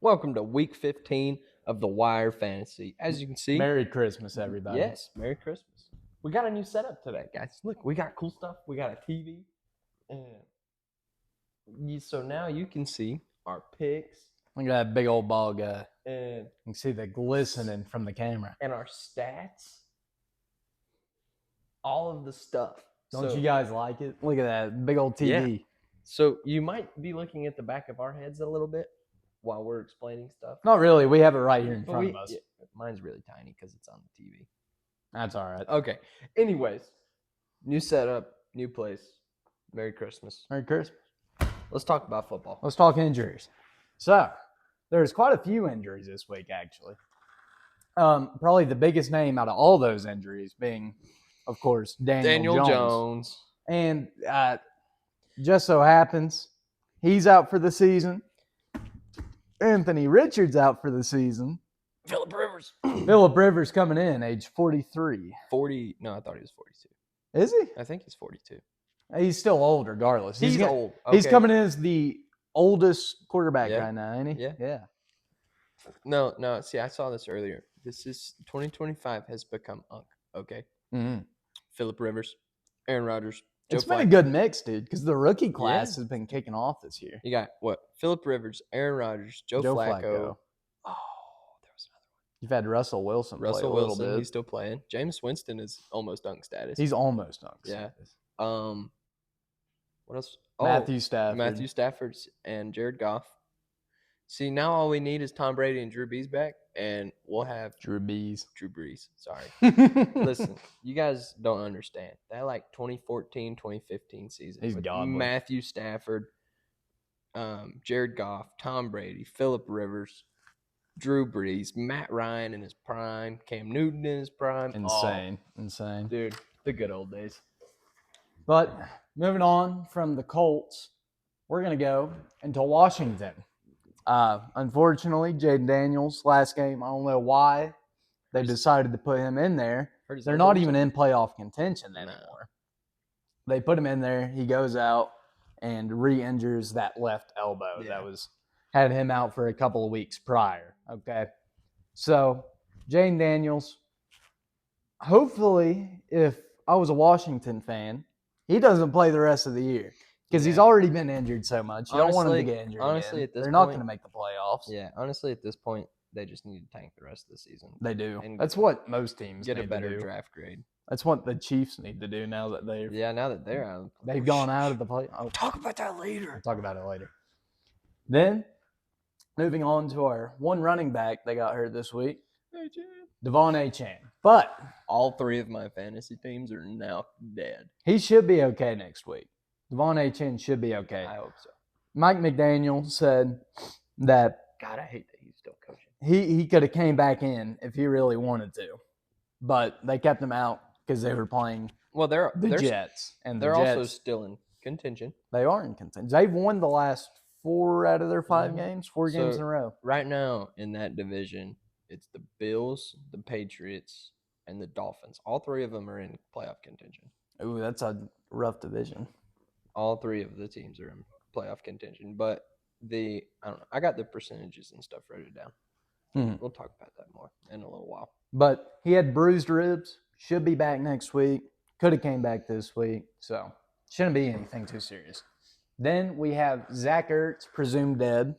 Welcome to week 15 of the Wire Fantasy. As you can see, Merry Christmas, everybody. yes, Merry Christmas. We got a new setup today, guys. Look, we got cool stuff. We got a TV. So now you can see our picks Look at that big old ball guy. and You can see the glistening from the camera. our stats. All of the stuff. Don't you guys like it? Look at that big old TV. So you might be looking at the back of our heads a little bit while we're explaining stuff. Not really. We have it right here in But front of us. yeah, mine's really tiny because it's on the TV. That's all right. Okay. Anyways, new setup, new place. Merry Christmas. Merry Christmas. Let's talk about football. Let's talk injuries. So, there's quite a few injuries this week, actually. Probably the biggest name out of all those injuries being, of course, Daniel Jones. And just so happens, he's out for the season. Anthony Richards out for the season. Philip Rivers. Philip Rivers coming in, age 43. 40. No, I thought he was 42. Is he? I think he's 42. He's still old, regardless. He's old. Okay. He's coming in as the oldest quarterback Yeah. right now, ain't he? Yeah. No. See, I saw this earlier. This is 2025 has become UNC. Okay. Mm-hmm. Philip Rivers, Aaron Rodgers, Joe It's been Flacco. a good mix, dude, because the rookie class has been kicking off this year. You got what? Philip Rivers, Aaron Rodgers, Joe Flacco. Oh, there was another one. You've had Russell Wilson play Russell a little Wilson, bit. he's still playing. Jameis Winston is almost dunk status. He's almost done. Yeah. What else? Matthew Stafford. Matthew Stafford's and Jared Goff. See, now all we need is Tom Brady and Drew Brees back, and we'll have Drew Brees. Sorry. Listen, you guys don't understand. That 2014, 2015 season. He's with godly. Matthew Stafford, Jared Goff, Tom Brady, Philip Rivers, Drew Brees, Matt Ryan in his prime, Cam Newton in his prime. Insane. Dude, the good old days. But moving on from the Colts, we're going to go into Washington. Unfortunately, Jaden Daniels, last game, I don't know why they decided to put him in there. They're not even in playoff contention anymore. They put him in there. He goes out and re-injures that left elbow that had him out for a couple of weeks prior. Okay. So, Jaden Daniels, hopefully, if I was a Washington fan, he doesn't play the rest of the year. Because he's already been injured so much. You don't want him to get injured honestly, again. at this They're not point- going to make the playoffs. Yeah, honestly, at this point, they just need to tank the rest of the season. They do. And That's what most teams Get need a better to do. draft grade. That's what the Chiefs need to do now that Now that they're out. they've gone out of the play. Oh, Talk about that later. we'll talk about it later. Then, moving on to our one running back they got hurt this week, Devon Achane. But All three of my fantasy teams are now dead. he should be okay next week. Devon Achane should be okay. I hope so. Mike McDaniel said that God, I hate that he's still coaching. he could have came back in if he really wanted to, but they kept him out because they were playing Well, they're Jets, and they're the also Jets, still in contention they are in contention. They've won the last 4 out of their 5 games, 4 games So- in a row. right now in that division. It's the Bills, the Patriots, and the Dolphins. All three of them are in playoff contention. Ooh, that's a rough division. All three of the teams are in playoff contention, but I don't know. I got the percentages and stuff wrote down. Mhm. We'll talk about that more in a little while. But he had bruised ribs. Should be back next week. Could have came back this week, so shouldn't be anything too serious. Then we have Zach Ertz, presumed dead.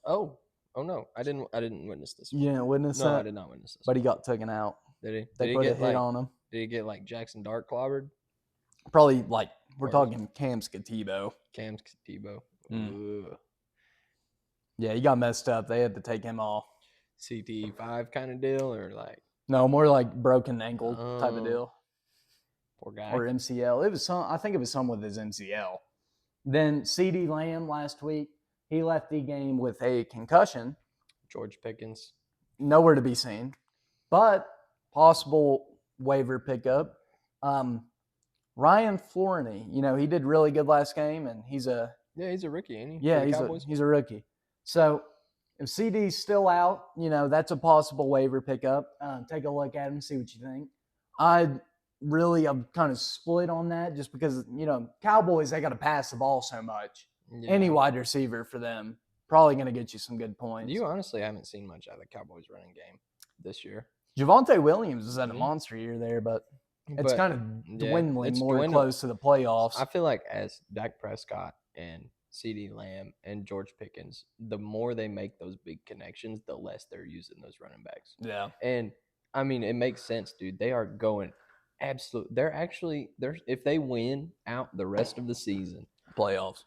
Oh no! I didn't witness this one. You didn't witness No, that? I did not witness this. But he got taken out. Did he? They Did put he a get hit on him. Did he get Jackson Dart clobbered? Probably we're Or- talking Cam Scatebo. Cam Tebow. Mm. Yeah, he got messed up. They had to take him off. CTE5 kind of deal, or No, more like broken ankle type of Oh. deal. poor guy. Or MCL. It was I think it was some with his MCL. Then CeeDee Lamb last week, he left the game with a concussion, George Pickens. nowhere to be seen, but possible waiver pickup. Ryan Flourney, he did really good last game, and he's a He's a rookie, ain't he? yeah, For the he's Cowboys? a rookie. So if CD's still out, that's a possible waiver pickup. Take a look at him, see what you think. I'm kind of split on that just because, Cowboys, they got to pass the ball so much. Yeah. Any wide receiver for them probably going to get you some good points. You honestly haven't seen much out of the Cowboys running game this year. Javonte Williams is at a Mhm. monster year there, but it's But, kind of yeah, dwindling it's more dwindling. close to the playoffs. I feel like as Dak Prescott and CeeDee Lamb and George Pickens, the more they make those big connections, the less they're using those running backs. Yeah. And I mean, it makes sense, dude. They are going they're if they win out the rest of the season. Playoffs.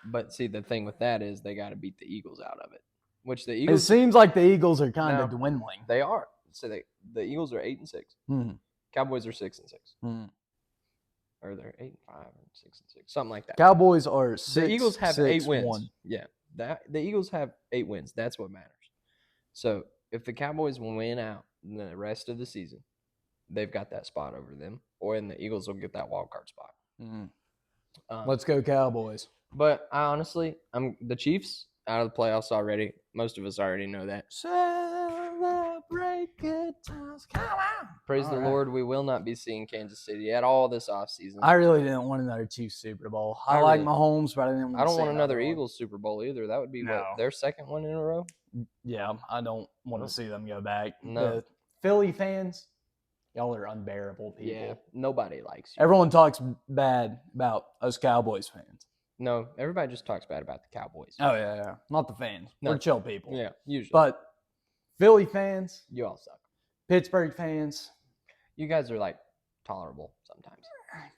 But see, the thing with that is they got to beat the Eagles out of it, which the It Eagles seems like the Eagles are kind No. of dwindling. they are. So the Eagles are 8-6. Mhm. Cowboys are 6-6. Mhm. Or they're 8-5 or 6-6, something like that. Cowboys are 6. The Eagles have 8 wins. 1. Yeah, the Eagles have 8 wins. That's what matters. So if the Cowboys win out the rest of the season, they've got that spot over them, and the Eagles will get that wild card spot. Mhm. Um, Let's go Cowboys. But I honestly, I'm the Chiefs out of the playoffs already. Most of us already know that. Celebrate good times. Come on. Praise All the right. Lord, we will not be seeing Kansas City at all this offseason. I really didn't want another Chiefs Super Bowl. I like Mahomes, but I didn't want I don't to see want another one. Eagles Super Bowl either. That would be No. their second one in a row. Yeah, I don't want No. to see them go back. No. The Philly fans, y'all are unbearable people. Yeah, nobody likes you. Everyone talks bad about us Cowboys fans. No, everybody just talks bad about the Cowboys. Oh, yeah. Not the fans. No. We're chill people. Yeah, usually. But Philly fans, you all suck. Pittsburgh fans, You guys are like tolerable sometimes.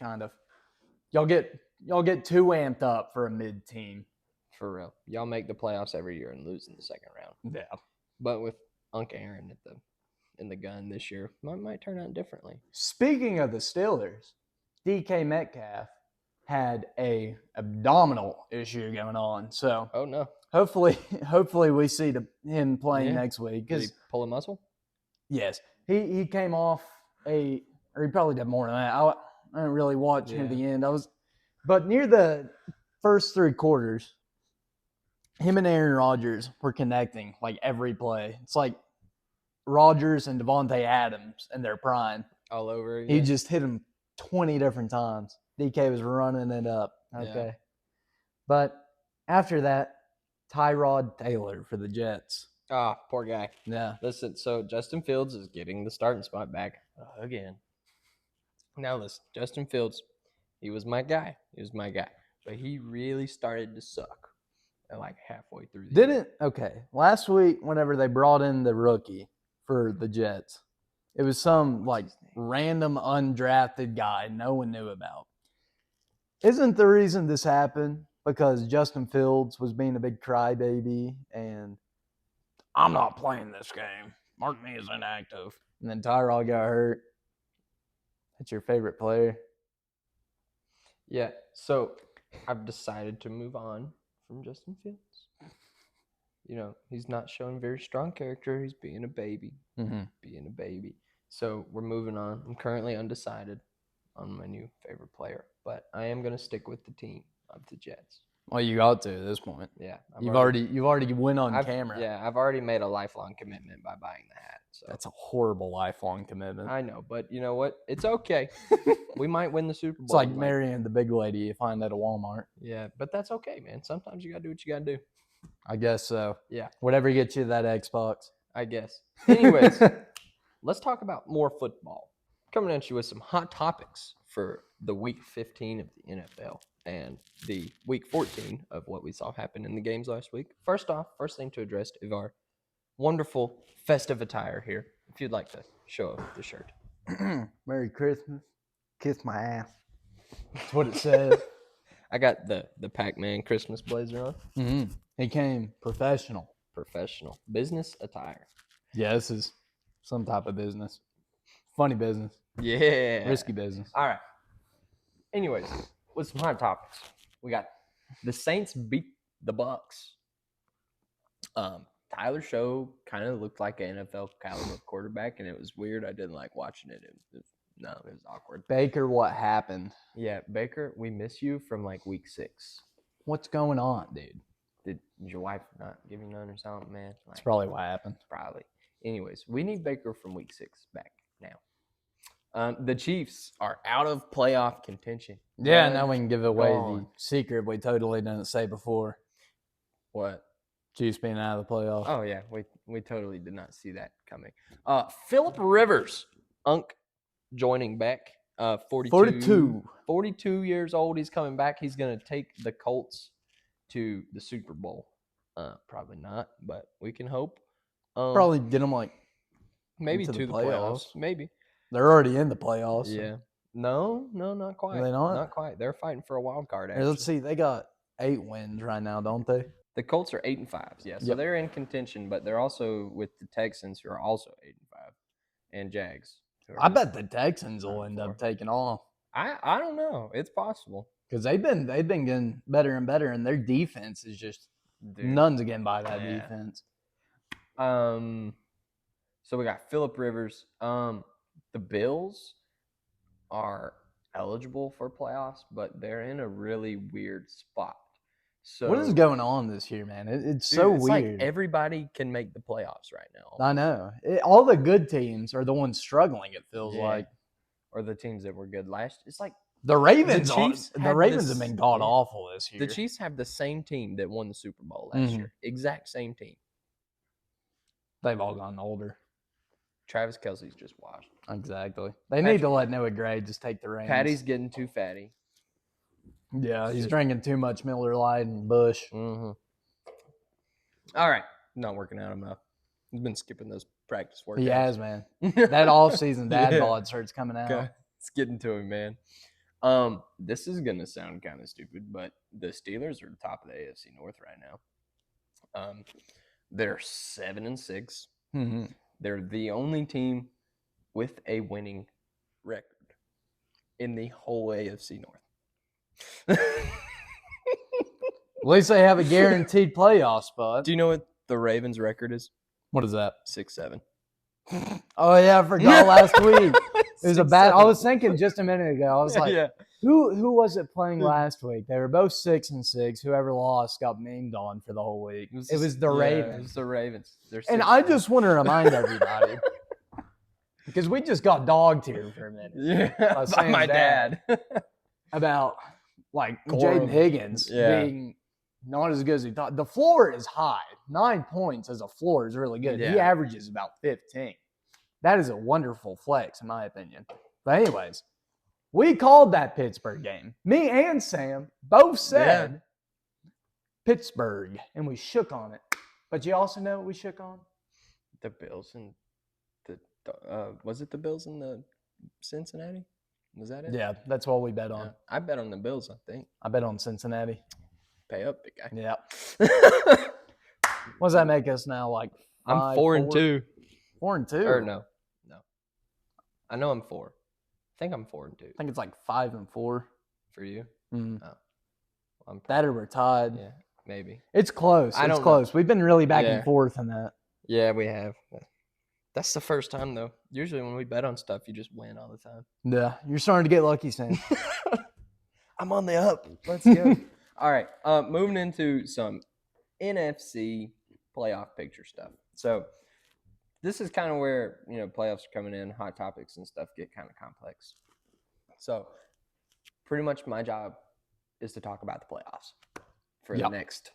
kind of. Y'all get too amped up for a mid team. For real. Y'all make the playoffs every year and lose in the second round. Yeah. But with Unc Aaron in the gun this year, might turn out differently. Speaking of the Steelers, DK Metcalf had a abdominal issue going on. So Oh no. hopefully we see him playing Yeah. next week. Did he Because pull a muscle? yes, he came off or he probably did more than that. I didn't really watch near Yeah. the end. But near the first 3 quarters, him and Aaron Rodgers were connecting like every play. It's like Rodgers and Devontae Adams in their prime. All over again? He just hit him 20 different times. DK was running it up. Yeah. Okay. But after that, Tyrod Taylor for the Jets. Ah, poor guy. Yeah. Listen, so Justin Fields is getting the starting spot back again. Now listen, Justin Fields, he was my guy. But he really started to suck at like halfway through the year. Okay. Last week, whenever they brought in the rookie for the Jets, it was some like his name? random undrafted guy no one knew about. Isn't the reason this happened because Justin Fields was being a big crybaby and I'm not playing this game. Mark me as inactive. And then Tyrod got hurt. That's your favorite player. Yeah, so I've decided to move on from Justin Fields. You know, he's not showing very strong character. He's being a baby. Mm-hmm. So we're moving on. I'm currently undecided on my new favorite player, but I am going to stick with the team of the Jets. Well, you got to at this point. Yeah. You've already went on I've- camera. Yeah, I've already made a lifelong commitment by buying the hat. So That's a horrible lifelong commitment. I know, but you know what? It's okay. We might win the Super Bowl. It's like Like, marrying the big lady you find at a Walmart. yeah, but that's okay, man. Sometimes you got to do what you got to do. I guess so. Yeah. Whatever gets you that Xbox. I guess. Anyways, let's talk about more football. Coming at you with some hot topics for the week 15 of the NFL and the week 14 of what we saw happen in the games last week. First thing to address is our wonderful festive attire here. If you'd like to show up the shirt. Merry Christmas. Kiss my ass. That's what it says. I got the Pac-Man Christmas blazer on. Mm-hmm. He came professional. Professional business attire. Yeah, this is some type of business. Funny business. Yeah. Risky business. All right. Anyways, with some hot topics, we got the Saints beat the Bucks. Tyler Show kind of looked like an NFL caliber quarterback, and it was weird. I didn't like watching it. It was awkward. Baker, what happened? Yeah, Baker, we miss you from like week 6. What's going on, dude? Did your wife not give you none or something, man? That's probably what happened. Probably. Anyways, we need Baker from week 6 back now. The Chiefs are out of playoff contention. Yeah, now we can give away gone. the secret we totally didn't say before. What? Chiefs being out of the playoffs. Oh yeah, we totally did not see that coming. Philip Rivers, Unk, joining back. 42 years old. He's coming back. He's gonna take the Colts to the Super Bowl. Probably not, but we can hope. Probably get them like maybe into to the the playoffs. playoffs. Maybe. They're already in the playoffs. so- Yeah. No, not quite. they not? Not quite. They're fighting for a wild card. Here, Actually. let's see. They got 8 wins right now, don't they? The Colts are 8-5. Yeah, so Yep. they're in contention, but they're also with the Texans, who are also 8-5, and Jags. who are I bet the Texans will end 9-4. up taking off I don't know. It's possible. because they've been getting better and better, and their defense is just Dude. none's getting by that Yeah. defense. So we got Philip Rivers. The Bills are eligible for playoffs, but they're in a really weird spot. So What is going on this year, man? It's dude, so it's weird. like everybody can make the playoffs right now. I know. All the good teams are the ones struggling. It feels Yeah. like Or the teams that were good last. It's like the Ravens. Chiefs The had Ravens this- have been god yeah. awful this year. the Chiefs have the same team that won the Super Bowl last Mhm. year. Exact same team. They've all gotten older. Travis Kelce's just washed. Exactly. They need to let Noah Gray just take the reins. Patty's getting too fatty. Yeah, he's drinking too much Miller Lite and Bush. Mm-hmm. All right. Not working out enough. He's been skipping those practice workouts. He has, man. That off-season dad Yeah. bod starts coming out. Okay. It's getting to him, man. This is gonna sound kind of stupid, but the Steelers are top of the AFC North right now. They're 7-6. Mm-hmm. They're the only team with a winning record in the whole AFC North. At least they have a guaranteed playoff spot. Do you know what the Ravens' record is? What is that? 6-7. Oh yeah, I forgot last week. It was a bad. I was thinking just a minute ago. I was like, yeah. who was it playing last week? They were both 6-6. Whoever lost got memed on for the whole week. It was the It Ravens. was the Ravens. They're And I 6-7. just want to remind everybody because we just got dogged here for a minute Yeah, by Sam's my dad. about like Corum. Jaden Higgins Yeah. being not as good as he thought. The floor is high. 9 points as a floor is really good. He Yeah. averages about 15. That is a wonderful flex, in my opinion. But anyways, we called that Pittsburgh game. Me and Sam both said Pittsburgh, and we shook on it. But you also know what we shook on? The Bills and the was it the Bills and the Cincinnati? Was that it? Yeah, that's what we bet on. Yeah. I bet on the Bills. I think I bet on Cincinnati. pay up, big guy. Yeah. What does that make us now? Like I'm 5, 4-2. 4-2. Or no. I know I'm 4. I think I'm 4-2 I think it's like 5-4. for you. Mm. I'm That or we're tied. yeah, maybe. It's close. I It's don't know. close. We've been really back Yeah. and forth in that. Yeah, we have. That's the first time though. Usually when we bet on stuff, you just win all the time. Yeah, you're starting to get lucky, Sam. I'm on the up. Let's go. All right. Moving into some NFC playoff picture stuff. So this is kind of where playoffs are coming in, hot topics and stuff get kind of complex. So pretty much my job is to talk about the playoffs for the Yep. next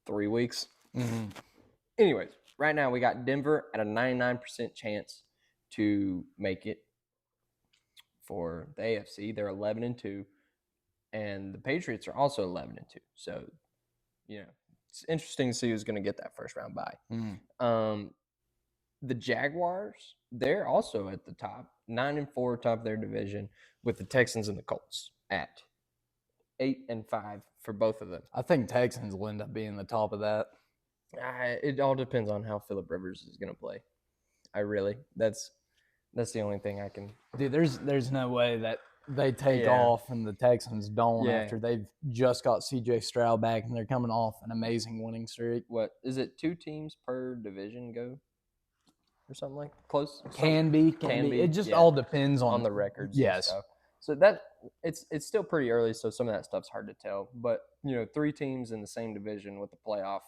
3 weeks. Mm-hmm. Anyways, right now we got Denver at a 99% chance to make it for the AFC. They're 11-2, and the Patriots are also 11-2. So, it's interesting to see who's going to get that first round bye. Mm. The Jaguars, they're also at the top, 9-4, top of their division, with the Texans and the Colts at 8-5 for both of them. I think Texans will end up being the top of that. It all depends on how Philip Rivers is going to play. That's the only thing I can. Dude, there's no way that they take Yeah. off and the Texans don't Yeah. after they've just got C.J. Stroud back and they're coming off an amazing winning streak. What is it? 2 teams per division go, or something like close. Can be. It just all depends on the records. Yes. And stuff. So that it's still pretty early, so some of that stuff's hard to tell. But 3 teams in the same division with the playoff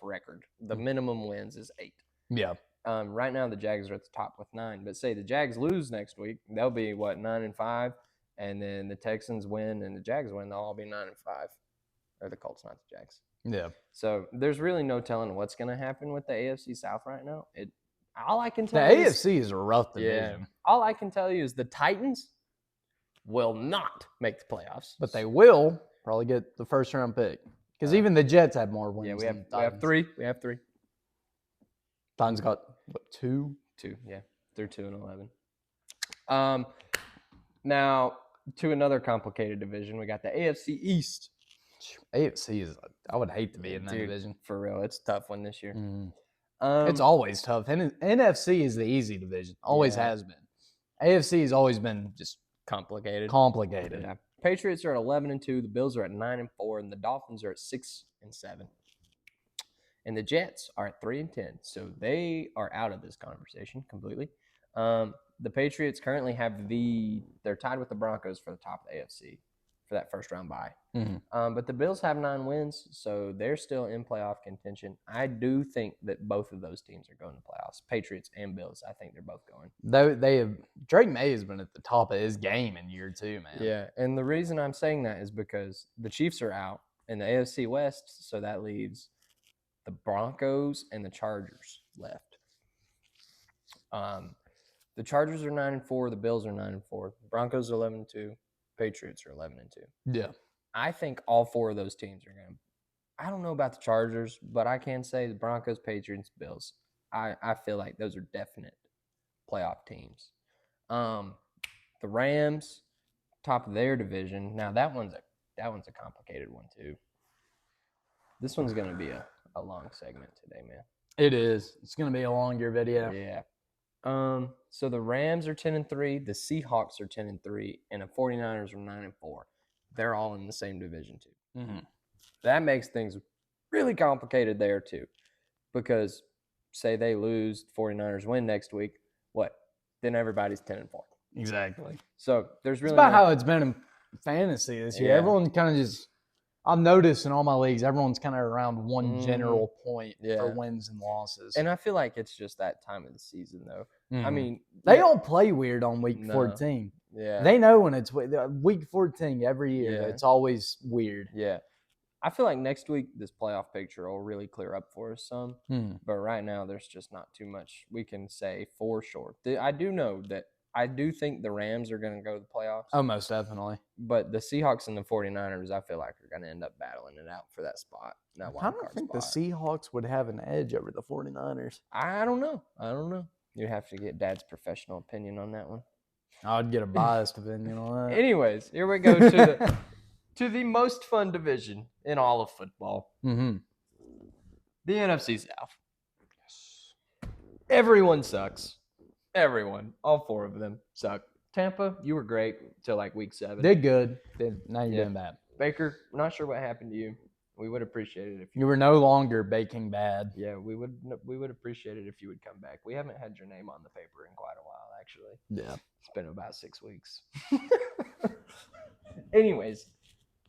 record, the minimum wins is 8. Yeah. Right now the Jags are at the top with 9. But say the Jags lose next week, they'll be 9-5, and then the Texans win and the Jags win, they'll all be 9-5. Or the Colts, not the Jags. Yeah. So there's really no telling what's going to happen with the AFC South right now. All I can The tell you is, AFC is a rough yeah, division, all I can tell you is the Titans will not make the playoffs. but they will probably get the first round pick because even the Jets have more wins. yeah, we than the have Titans. three. We have three. Titans got what, 2? 2, yeah. They're 2-11. Now to another complicated division, we got the AFC East. AFC is. I would hate to be in that Dude, division. for real. It's a tough one this year. It's always tough. And NFC is the easy division. Always Yeah. has been. AFC has always been just complicated. complicated. Patriots are at 11-2. The Bills are at 9-4, and the Dolphins are at 6-7. And the Jets are at 3-10. So they are out of this conversation completely. The Patriots currently have they're tied with the Broncos for the top of the AFC for that first round bye. But the Bills have 9 wins, so they're still in playoff contention. I do think that both of those teams are going to playoffs. Patriots and Bills, I think they're both going. They have Drake May has been at the top of his game in year 2, man. Yeah, and the reason I'm saying that is because the Chiefs are out in the AFC West, so that leaves the Broncos and the Chargers left. The Chargers are 9-4, the Bills are 9-4, the Broncos are 11-2, Patriots are 11-2. Yeah. I think all 4 of those teams are going to. I don't know about the Chargers, but I can say the Broncos, Patriots, Bills. I feel like those are definite playoff teams. The Rams, top of their division. Now that one's a complicated one too. This one's going to be a long segment today, man. It is. It's going to be a longer video. Yeah. So the Rams are 10-3, the Seahawks are 10-3, and the 49ers are 9-4. They're all in the same division too. That makes things really complicated there too, because say they lose, 49ers win next week, what? Then everybody's 10-4. Exactly. So there's really it's about how it's been in fantasy this year. Yeah. Everyone kind of just. I've noticed in all my leagues, everyone's kind of around one general point for wins and losses. And I feel like it's just that time of the season, though. I mean, they don't play weird on week 14. Yeah. They know when it's week 14 every year. Yeah. It's always weird. Yeah. I feel like next week this playoff picture will really clear up for us some. But right now there's just not too much we can say for sure. I do think the Rams are going to go to the playoffs. Oh, most definitely. But the Seahawks and the 49ers, I feel like, are going to end up battling it out for that spot. That I don't think the Seahawks would have an edge over the 49ers. I don't know. You have to get Dad's professional opinion on that one. I'd get a biased opinion on that. Anyways, here we go to the most fun division in all of football. The NFC South. Everyone sucks. Everyone. All 4 of them suck. Tampa, you were great till like week 7. Did good. Now you're doing bad. Baker, not sure what happened to you. We would appreciate it if you were no longer baking bad. Yeah, we would appreciate it if you would come back. We haven't had your name on the paper in quite a while, actually. Yeah. It's been about 6 weeks. Anyways,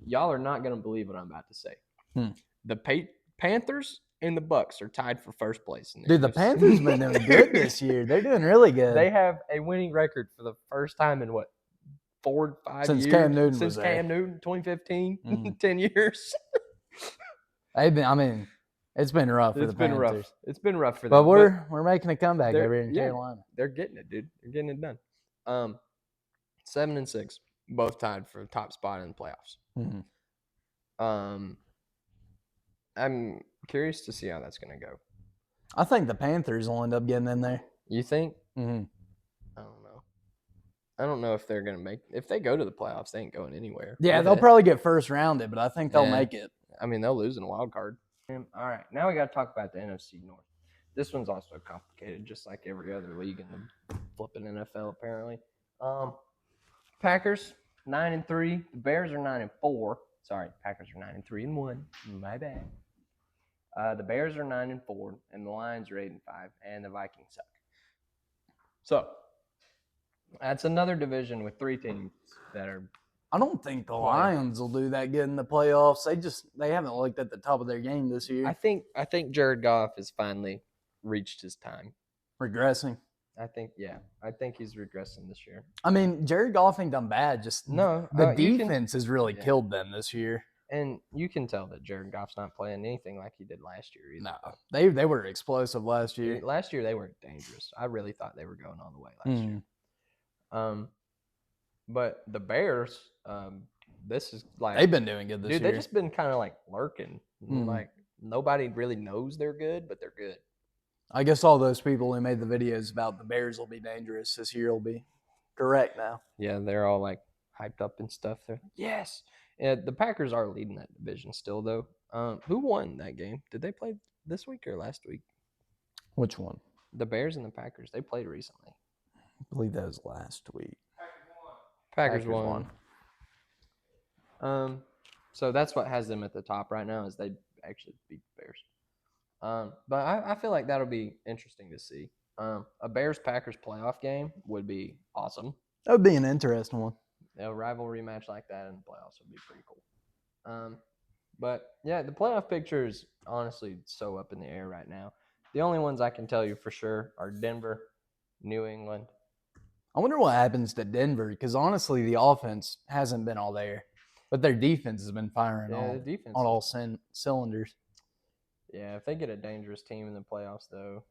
y'all are not going to believe what I'm about to say. The Panthers and the Bucks are tied for first place. Dude, the Panthers been doing good this year. They're doing really good. They have a winning record for the first time in what, 4 or 5 Since years? Cam Newton Since was Cam Newton, 2015, 10 years. It's been rough for the Panthers. Rough. It's been rough for them. But we're making a comeback over in yeah, Carolina. They're getting it, dude. They're getting it done. 7-6, both tied for top spot in the playoffs. I'm curious to see how that's going to go. I think the Panthers will end up getting in there. You think? I don't know. I don't know if they're going to make – if they go to the playoffs, they ain't going anywhere. Yeah, they'll probably get first rounded, but I think they'll make it. I mean, they'll lose in a wild card. All right, now we got to talk about the NFC North. This one's also complicated, just like every other league in the flipping NFL, apparently. Packers, 9-3. The Bears are 9-4. Sorry, Packers are 9-3-1. My bad. The Bears are 9-4, and the Lions are 8-5, and the Vikings suck. So that's another division with 3 teams that are. I don't think the Lions will do that good in the playoffs. They haven't looked at the top of their game this year. I think Jared Goff has finally reached his time. Regressing. I think he's regressing this year. I mean, Jared Goff ain't done bad. Just the defense has really killed them this year. And you can tell that Jared Goff's not playing anything like he did last year either. No, they were explosive last year. Last year they were dangerous. I really thought they were going all the way last year. But the Bears, this is like They've been doing good this year. They've just been kind of like lurking. Like nobody really knows they're good, but they're good. I guess all those people who made the videos about the Bears will be dangerous this year will be correct now. Yeah, they're all like hyped up and stuff. They're like, yes. Yeah, the Packers are leading that division still, though. Who won that game? Did they play this week or last week? Which one? The Bears and the Packers. They played recently. I believe that was last week. Packers won. So that's what has them at the top right now is they actually beat the Bears. But I feel like that'll be interesting to see. A Bears-Packers playoff game would be awesome. That would be an interesting one. A rivalry match like that in the playoffs would be pretty cool. But, yeah, the playoff picture is honestly so up in the air right now. The only ones I can tell you for sure are Denver, New England. I wonder what happens to Denver because, honestly, the offense hasn't been all there. But their defense has been firing on all cylinders. Yeah, if they get a dangerous team in the playoffs, though,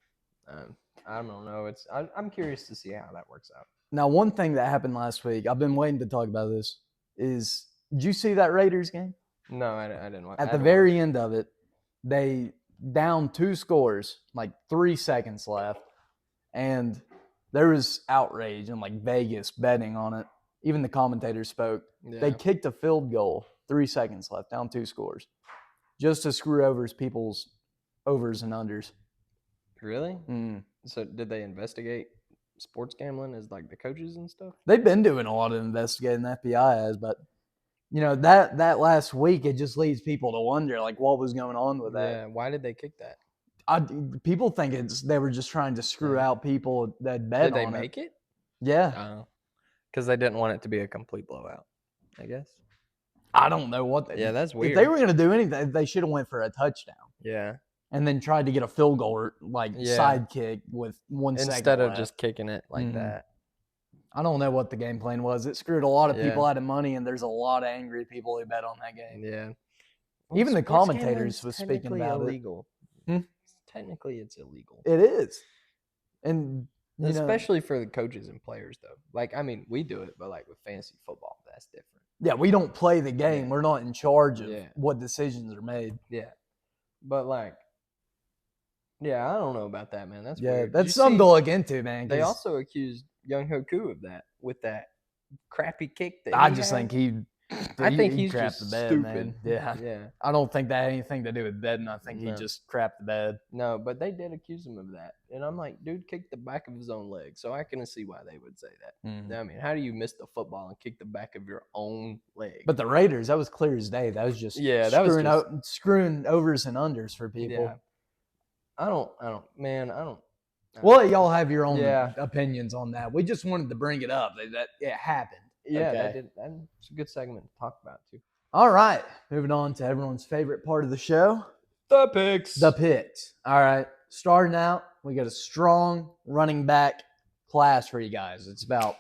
I don't know. I'm curious to see how that works out. Now, one thing that happened last week, I've been waiting to talk about this, is did you see that Raiders game? No, I didn't watch. At the very end of it, they down 2 scores, like 3 seconds left, and there was outrage and like Vegas betting on it. Even the commentators spoke. Yeah. They kicked a field goal, 3 seconds left, down 2 scores, just to screw over people's overs and unders. Really? So did they investigate sports gambling as like the coaches and stuff? They've been doing a lot of investigating, the FBI has, but you know, that last week, it just leads people to wonder, like, what was going on with that. Yeah, why did they kick that? People think they were just trying to screw out people that bet on it. Did they make it? Yeah. Because they didn't want it to be a complete blowout, I guess. I don't know what they. Yeah, that's weird. If they were going to do anything, they should have went for a touchdown. Yeah. And then tried to get a field goal or side kick with 1 second instead of left. just kicking it like that. I don't know what the game plan was. It screwed a lot of people out of money, and there's a lot of angry people who bet on that game. Yeah. Well, even the commentators was speaking about illegal. it. Technically, it's illegal. It is. And especially for the coaches and players, though. Like, I mean, we do it, but like with fantasy football, that's different. Yeah, we don't play the game. Yeah. We're not in charge of what decisions are made. Yeah. But like, yeah, I don't know about that, man. That's weird. That's something to look into, man. They also accused Young Hoku of that with that crappy kick that I think he's crapped the bed, stupid. man. Yeah. Yeah. I don't think that had anything to do with betting. I think he just crapped the bed. No, but they did accuse him of that. And I'm like, dude kicked the back of his own leg. So I can see why they would say that. I mean, how do you miss the football and kick the back of your own leg? But the Raiders, that was clear as day. That was just screwing overs and unders for people. Yeah. I don't. Well, y'all have your own opinions on that. We just wanted to bring it up that it happened. Yeah, that's a good segment to talk about too. All right, moving on to everyone's favorite part of the show. The picks. The picks. All right, starting out, we got a strong running back class for you guys. It's about,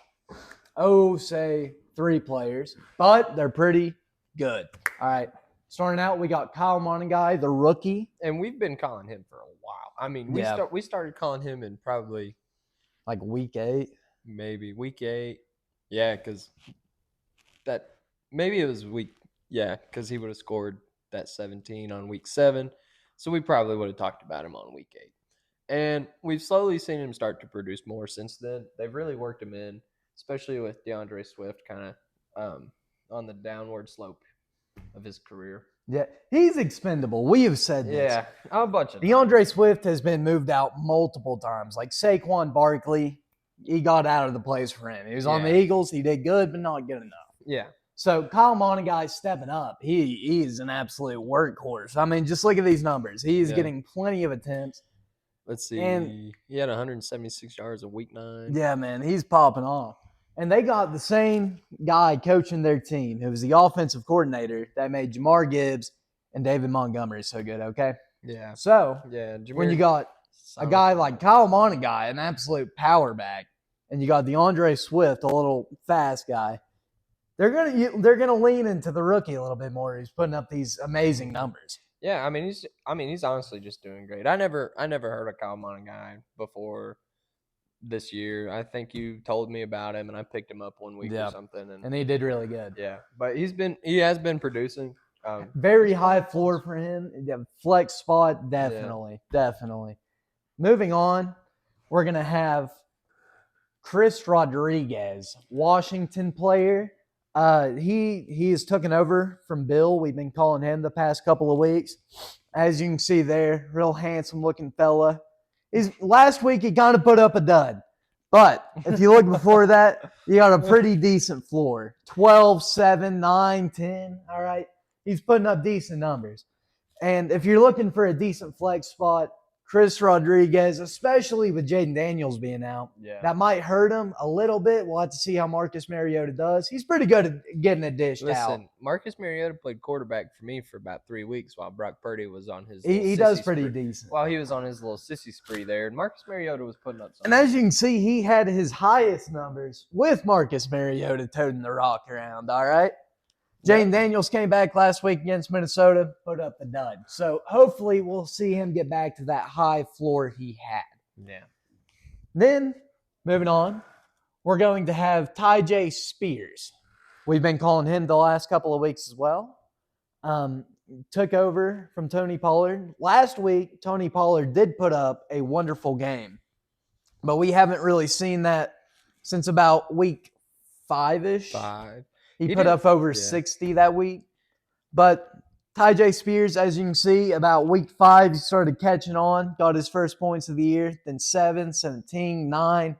say 3 players, but they're pretty good. All right, starting out, we got Kyle Monaghan, the rookie. And we've been calling him for a while. I mean, we started calling him in probably like week 8. Maybe week 8. Yeah, because maybe it was because he would have scored that 17 on week 7. So we probably would have talked about him on week 8. And we've slowly seen him start to produce more since then. They've really worked him in, especially with DeAndre Swift kind of on the downward slope of his career. Yeah, he's expendable. We have said this. Yeah, a bunch of DeAndre Swift has been moved out multiple times. Like Saquon Barkley, he got out of the place for him. He was on the Eagles. He did good, but not good enough. Yeah. So Kyle Monaghan stepping up. He is an absolute workhorse. I mean, just look at these numbers. He is getting plenty of attempts. Let's see. And he had 176 yards in week 9. Yeah, man, he's popping off. And they got the same guy coaching their team, who was the offensive coordinator that made Jamar Gibbs and David Montgomery so good, okay? Yeah. So Jameer, when you got a guy like Kyle Monaghan, an absolute power back, and you got DeAndre Swift, a little fast guy, they're gonna lean into the rookie a little bit more. He's putting up these amazing numbers. Yeah, he's honestly just doing great. I never heard of Kyle Monaghan before this year. I think you told me about him, and I picked him up one week or something, and he did really good. Yeah, but he has been producing. Very high floor for him. Yeah, flex spot, definitely. Moving on, we're gonna have Chris Rodriguez, Washington player. He has taken over from Bill. We've been calling him the past couple of weeks. As you can see there, real handsome looking fella. Last week he kind of put up a dud. But if you look before that, you got a pretty decent floor. 12, 7, 9, 10. All right. He's putting up decent numbers. And if you're looking for a decent flex spot, Chris Rodriguez, especially with Jaden Daniels being out, that might hurt him a little bit. We'll have to see how Marcus Mariota does. He's pretty good at getting it dished out. Listen, Marcus Mariota played quarterback for me for about 3 weeks while Brock Purdy was on his He does pretty decent. While he was on his little sissy spree there, and Marcus Mariota was putting up something. And as you can see, he had his highest numbers with Marcus Mariota toting the rock around, all right? Jaden Daniels came back last week against Minnesota, put up the dud. So hopefully we'll see him get back to that high floor he had. Yeah. Then, moving on, we're going to have Tyjae Spears. We've been calling him the last couple of weeks as well. Took over from Tony Pollard. Last week, Tony Pollard did put up a wonderful game. But we haven't really seen that since about week 5-ish. 5. He put up over 60 that week. But Tyjae Spears, as you can see, about week 5, he started catching on, got his first points of the year, then 7, 17, 9.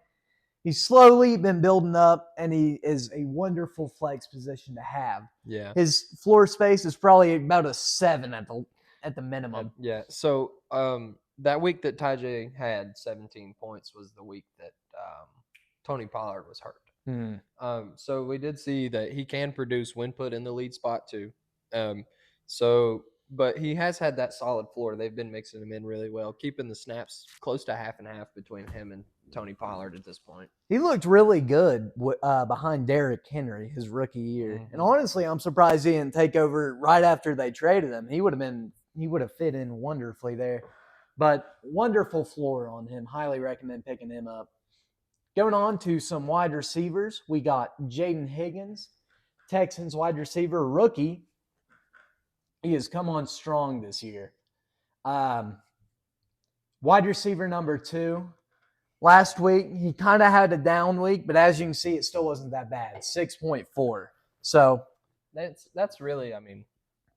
He's slowly been building up, and he is a wonderful flex position to have. Yeah. His floor space is probably about a 7 at the minimum. Yeah. So that week that Tyjae had 17 points was the week that Tony Pollard was hurt. So we did see that he can produce when put in the lead spot too. But he has had that solid floor. They've been mixing him in really well, keeping the snaps close to half and half between him and Tony Pollard at this point. He looked really good behind Derrick Henry his rookie year. And honestly, I'm surprised he didn't take over right after they traded him. He would have fit in wonderfully there. But wonderful floor on him. Highly recommend picking him up. Going on to some wide receivers, we got Jaden Higgins, Texans wide receiver rookie. He has come on strong this year. Wide receiver number 2. Last week, he kind of had a down week, but as you can see, it still wasn't that bad. 6.4. So that's really,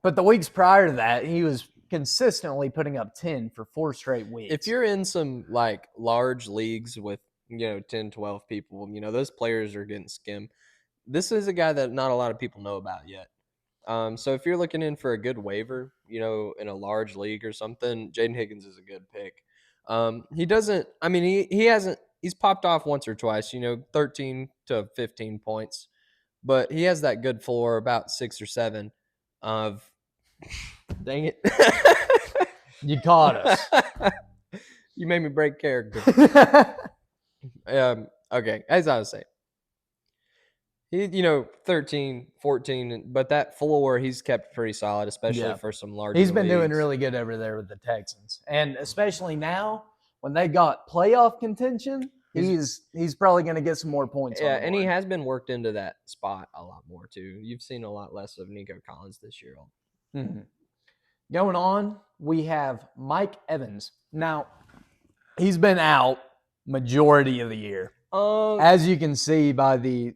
But the weeks prior to that, he was consistently putting up 10 for 4 straight weeks. If you're in some like large leagues with 10, 12 people, those players are getting skimmed. This is a guy that not a lot of people know about yet. So if you're looking in for a good waiver, in a large league or something, Jaden Higgins is a good pick. He's popped off once or twice, 13 to 15 points, but he has that good floor, about 6 or 7 of, dang it. You caught us. You made me break character. Okay, as I was saying, he 13, 14, but that floor he's kept pretty solid, especially for some large. He's been doing really good over there with the Texans, and especially now when they got playoff contention, he's probably going to get some more points. Yeah, and he has been worked into that spot a lot more too. You've seen a lot less of Nico Collins this year. Going on, we have Mike Evans. Now, he's been out majority of the year. As you can see by the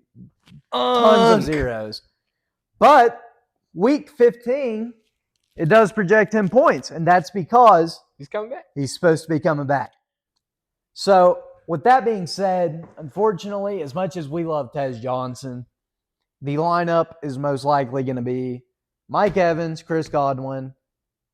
tons of zeros. But week 15, it does project him points, and that's because he's coming back. He's supposed to be coming back. So, with that being said, unfortunately, as much as we love Tez Johnson, the lineup is most likely going to be Mike Evans, Chris Godwin,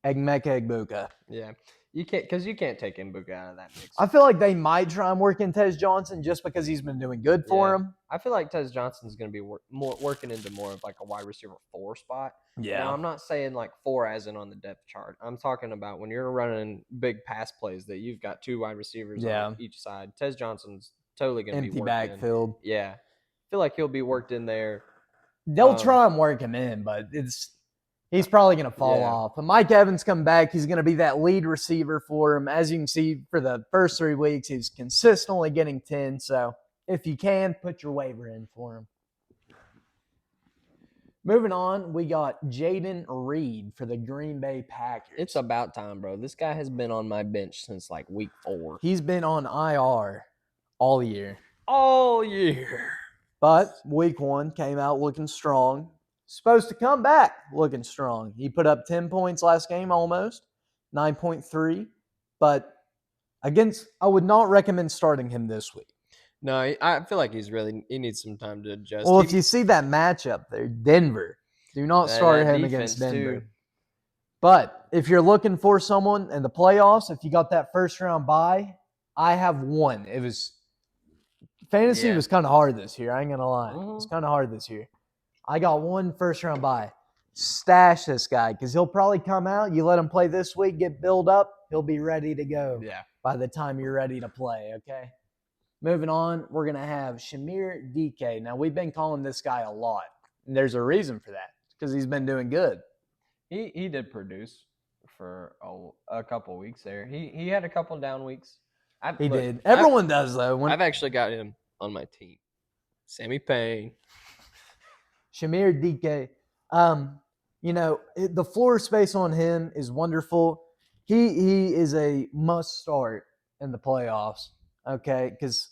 Emeka Egbuka. Yeah. You can't take Egbuka out of that mix. I feel like they might try and work in Tez Johnson just because he's been doing good for him. I feel like Tez Johnson's going to be working into more of like a wide receiver 4 spot. Yeah. Now, I'm not saying like 4 as in on the depth chart. I'm talking about when you're running big pass plays that you've got 2 wide receivers on each side. Tez Johnson's totally going to be empty worked backfield. in. Yeah. I feel like he'll be worked in there. They'll try and work him in, but he's probably going to fall Yeah. off. But Mike Evans come back. He's going to be that lead receiver for him. As you can see, for the first 3 weeks, he's consistently getting 10. So if you can, put your waiver in for him. Moving on, we got Jaden Reed for the Green Bay Packers. It's about time, bro. This guy has been on my bench since like week 4. He's been on IR all year. All year. But week 1 came out looking strong. Supposed to come back looking strong. He put up 10 points last game almost, 9.3. But I would not recommend starting him this week. No, I feel like he needs some time to adjust. Well, if you see that matchup there, Denver, do not start him against Denver. Too. But if you're looking for someone in the playoffs, if you got that first round bye, I have one. Fantasy was kind of hard this year. I ain't going to lie. Mhm. It's kind of hard this year. I got one first round bye. Stash this guy because he'll probably come out. You let him play this week, get built up. He'll be ready to go by the time you're ready to play, okay? Moving on, we're going to have Shamir DK. Now, we've been calling this guy a lot. And there's a reason for that because he's been doing good. He did produce for a couple weeks there. He had a couple down weeks. He did. Everyone does, though. I've actually got him on my team. Sammy Payne. Shamir DK. The floor space on him is wonderful. He is a must start in the playoffs. Okay, because,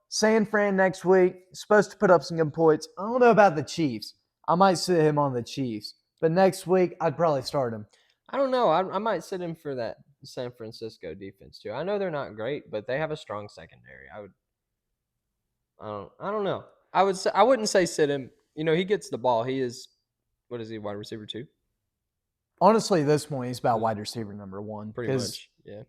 San Fran next week, supposed to put up some good points. I don't know about the Chiefs. I might sit him on the Chiefs. But next week, I'd probably start him. I don't know. I might sit him for that San Francisco defense, too. I know they're not great, but they have a strong secondary. I don't know. I wouldn't say sit him. He gets the ball. He is, what is he, wide receiver 2? Honestly, at this point, he's about wide receiver number 1. Pretty much, yeah.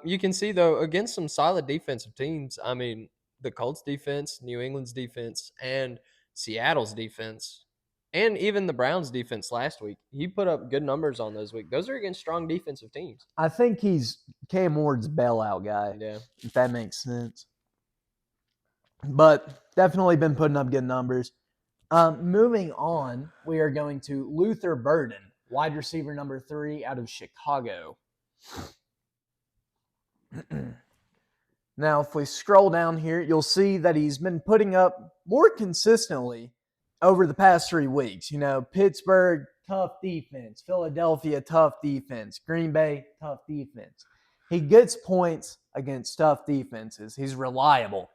You can see, though, against some solid defensive teams, I mean, the Colts defense, New England's defense, and Seattle's defense, and even the Browns defense last week, he put up good numbers on those weeks. Those are against strong defensive teams. I think he's Cam Ward's bailout guy, if that makes sense. But definitely been putting up good numbers. Moving on, we are going to Luther Burden, wide receiver number 3 out of Chicago. Now, if we scroll down here, you'll see that he's been putting up more consistently over the past 3 weeks. Pittsburgh, tough defense. Philadelphia, tough defense. Green Bay, tough defense. He gets points against tough defenses. He's reliable.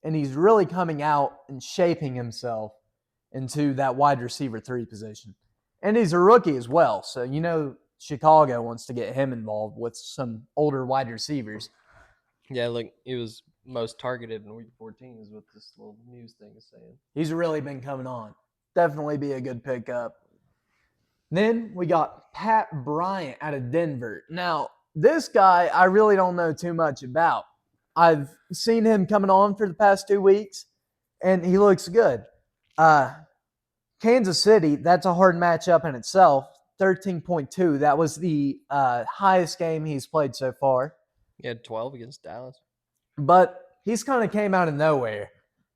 And he's really coming out and shaping himself into that wide receiver 3 position. And he's a rookie as well. So, Chicago wants to get him involved with some older wide receivers. Yeah, look, he was most targeted in week 14 is what this little news thing is saying. He's really been coming on. Definitely be a good pickup. Then we got Pat Bryant out of Denver. Now, this guy I really don't know too much about. I've seen him coming on for the past 2 weeks, and he looks good. Kansas City, that's a hard matchup in itself. 13.2. That was the highest game he's played so far. He had 12 against Dallas. But he's kind of came out of nowhere.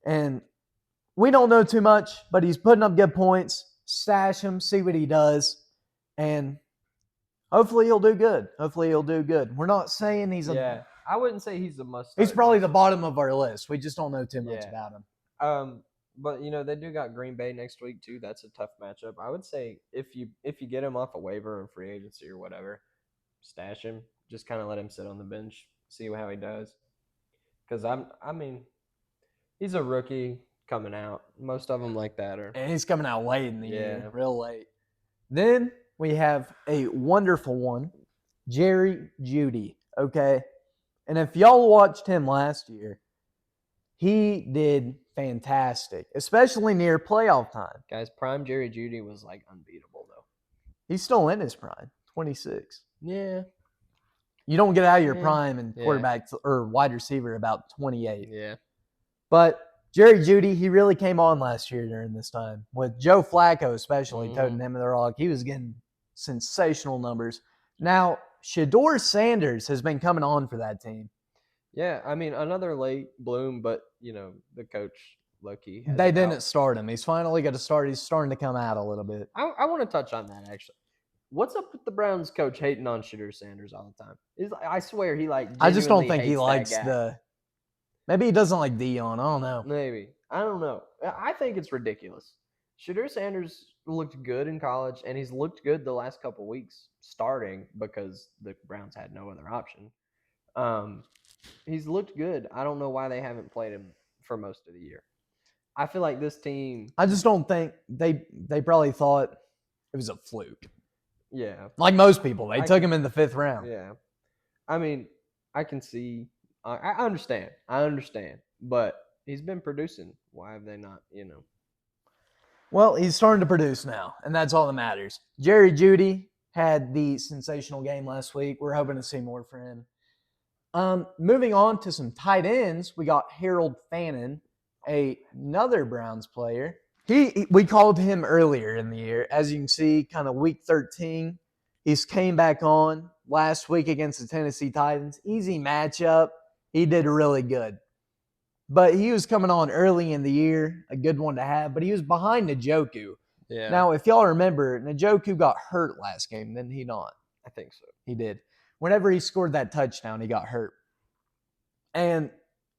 And we don't know too much, but he's putting up good points. Stash him, see what he does. And hopefully he'll do good. We're not saying he's I wouldn't say he's a must. He's probably the bottom of our list. We just don't know too much about him. But they do got Green Bay next week too. That's a tough matchup. I would say if you get him off a waiver or free agency or whatever, stash him. Just kind of let him sit on the bench, see how he does. Because he's a rookie coming out. Most of them like that and he's coming out late in the year, real late. Then we have a wonderful one, Jerry Jeudy. Okay, and if y'all watched him last year, he did fantastic, especially near playoff time. Guys, prime Jerry Jeudy was like unbeatable though. He's still in his prime, 26. Yeah. You don't get out of your prime in quarterback or wide receiver about 28. Yeah. But Jerry Jeudy, he really came on last year during this time. With Joe Flacco especially toting him in the rock, he was getting sensational numbers. Now, Shedeur Sanders has been coming on for that team. Yeah, another late bloom, but, the coach low-key. They didn't start him. He's finally got to start. He's starting to come out a little bit. I want to touch on that, actually. What's up with the Browns coach hating on Shadur Sanders all the time? I swear he I just don't genuinely think he hates that likes guy. the. Maybe he doesn't like Dion. I don't know. Maybe. I don't know. I think it's ridiculous. Shadur Sanders looked good in college, and he's looked good the last couple weeks starting because the Browns had no other option. He's looked good. I don't know why they haven't played him for most of the year. I feel like this team. I just don't think they probably thought it was a fluke. Yeah. Like most people, they took him in the 5th round. Yeah. I mean, I can see. I understand. But he's been producing. Why have they not, Well, he's starting to produce now, and that's all that matters. Jerry Jeudy had the sensational game last week. We're hoping to see more for him. Moving on to some tight ends, we got Harold Fannin, another Browns player. We called him earlier in the year. As you can see, kind of week 13, he's came back on last week against the Tennessee Titans. Easy matchup. He did really good. But he was coming on early in the year, a good one to have, but he was behind Njoku. Yeah. Now, if y'all remember, Njoku got hurt last game, didn't he not? I think so. He did. Whenever he scored that touchdown, he got hurt. And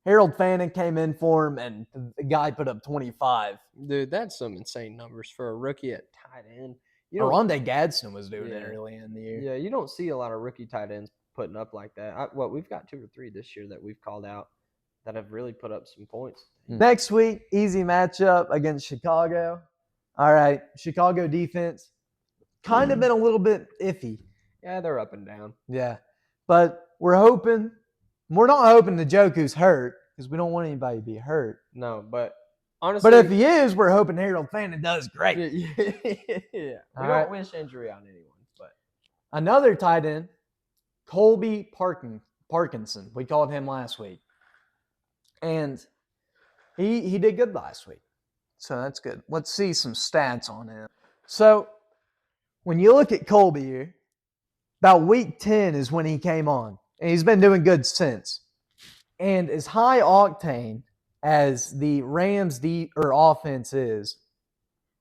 Harold Fannin came in for him, and the guy put up 25. Dude, that's some insane numbers for a rookie at tight end. Oronde Gadsden was doing it early in the year. Yeah, you don't see a lot of rookie tight ends putting up like that. We've got 2 or 3 this year that we've called out that have really put up some points. Next week, easy matchup against Chicago. All right, Chicago defense kind of been a little bit iffy. Yeah, they're up and down. Yeah, but we're not hoping Njoku's hurt because we don't want anybody to be hurt. No, but honestly. But if he is, we're hoping Harold Fannin does great. Yeah. We don't wish injury on anyone. But another tight end, Colby Parkinson. We called him last week. And he did good last week. So that's good. Let's see some stats on him. So when you look at Colby here, about week 10 is when he came on. And he's been doing good since. And as high octane as the Rams offense is,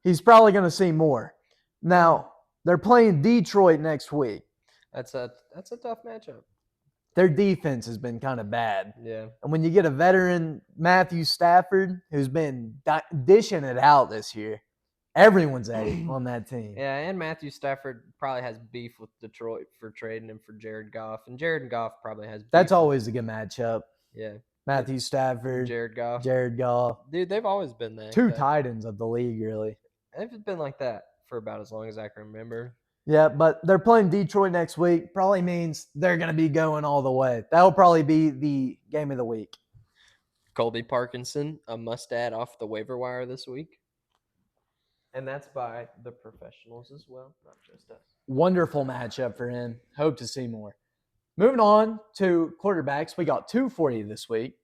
he's probably going to see more. Now, they're playing Detroit next week. That's a tough matchup. Their defense has been kind of bad. Yeah. And when you get a veteran, Matthew Stafford, who's been dishing it out this year, everyone's on that team. Yeah, and Matthew Stafford probably has beef with Detroit for trading him for Jared Goff. And Jared Goff probably has beef. That's always a good matchup. Yeah. Matthew Stafford, Jared Goff. Dude, they've always been that. 2 tight ends of the league, really. They've been like that for about as long as I can remember. Yeah, but they're playing Detroit next week. Probably means they're going to be going all the way. That'll probably be the game of the week. Colby Parkinson, a must-add off the waiver wire this week. And that's by the professionals as well, not just us. Wonderful matchup for him. Hope to see more. Moving on to quarterbacks, we got 2 for you this week.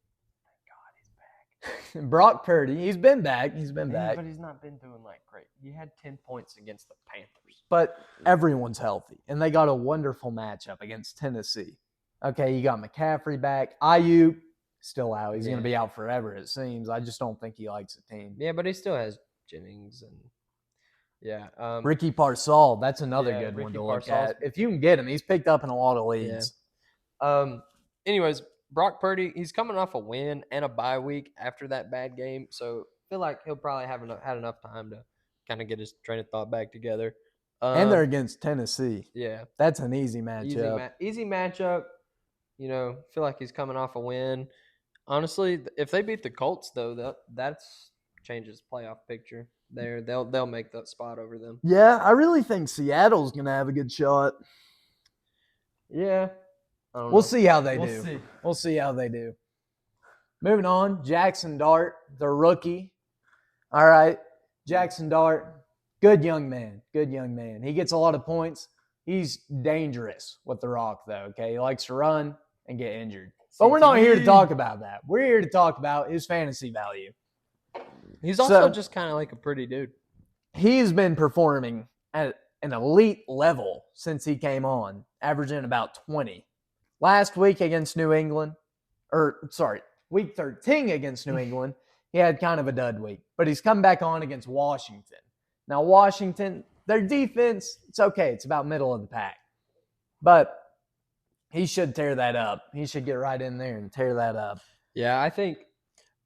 Thank God he's back. Brock Purdy, he's been back. But he's not been doing like great. He had 10 points against the Panthers. But everyone's healthy, and they got a wonderful matchup against Tennessee. Okay, you got McCaffrey back. Ayuk still out. He's going to be out forever, it seems. I just don't think he likes the team. Yeah, but he still has Jennings and Ricky Parcell, that's another good one to look at. If you can get him, he's picked up in a lot of leagues. Yeah. Anyways, Brock Purdy, he's coming off a win and a bye week after that bad game, so I feel like he'll probably had enough time to kind of get his train of thought back together. And they're against Tennessee. Yeah. That's an easy matchup. Easy matchup. Feel like he's coming off a win. Honestly, if they beat the Colts, though, that's changes playoff picture. They'll make that spot over them. Yeah, I really think Seattle's going to have a good shot. Yeah. I don't know. We'll see how they do. We'll see how they do. Moving on, Jackson Dart, the rookie. All right, Jackson Dart. Good young man. He gets a lot of points. He's dangerous with the rock, though, okay? He likes to run and get injured. But we're not here to talk about that. We're here to talk about his fantasy value. He's also just kind of like a pretty dude. He's been performing at an elite level since he came on, averaging about 20. Last week against week 13 against New England, he had kind of a dud week, but he's come back on against Washington. Now, Washington, their defense, it's okay. It's about middle of the pack. But he should tear that up. He should get right in there and tear that up. Yeah,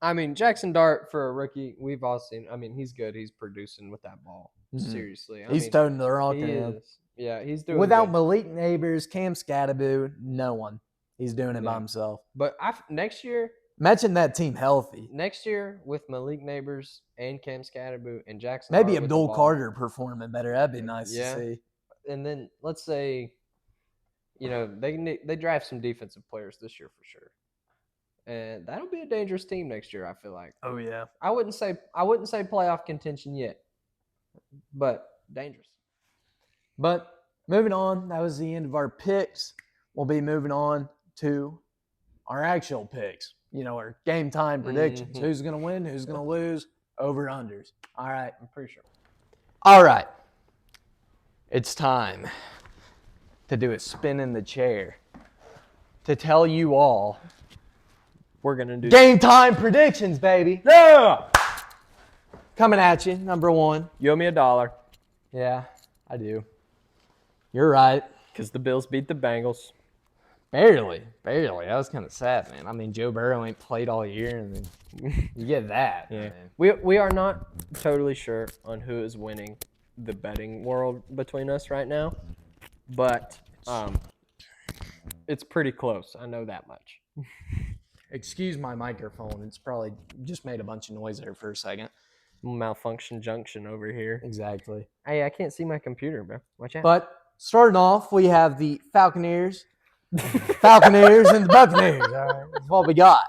I mean, Jackson Dart for a rookie, we've all seen. I mean, he's good. He's producing with that ball. Mhm. Seriously. He's toting the rock he around. is. Yeah, he's doing Without good. Malik Neighbors, Cam Scatterbo, no one. He's doing it by Yeah. himself. But next year Imagine that team healthy. with Malik Neighbors and Cam Scatterbo and Jackson Maybe Dart with the Abdul ball, Carter performing better. That'd be nice Yeah. to see. and then let's say, they draft some defensive players this year for sure, and that'll be a dangerous team next year. I feel like Oh, yeah. I wouldn't say playoff contention yet, but dangerous. But moving on, that was the end of our picks. We'll be moving on to our actual picks. Our game time predictions. Mhm. Who's going to win? Who's going to lose? Over-unders. All right. I'm pretty sure. All right. It's time to do a spin in the chair to tell you all We're gonna do game time predictions, baby. Yeah. Coming at you, number one. You owe me $1 Yeah, I do. You're right. because the Bills beat the Bengals. Barely. That was kind of sad, man. I mean, Joe Burrow ain't played all year, and then you get that. Yeah, man. we are not totally sure on who is winning the betting world between us right now, but it's pretty close. I know that much. Excuse my microphone. It's probably just made a bunch of noise there for a second. Malfunction junction over here. Exactly. Hey, I can't see my computer, bro. Watch out. But starting off, we have the Falconeers and the Buccaneers. All right, that's what we got.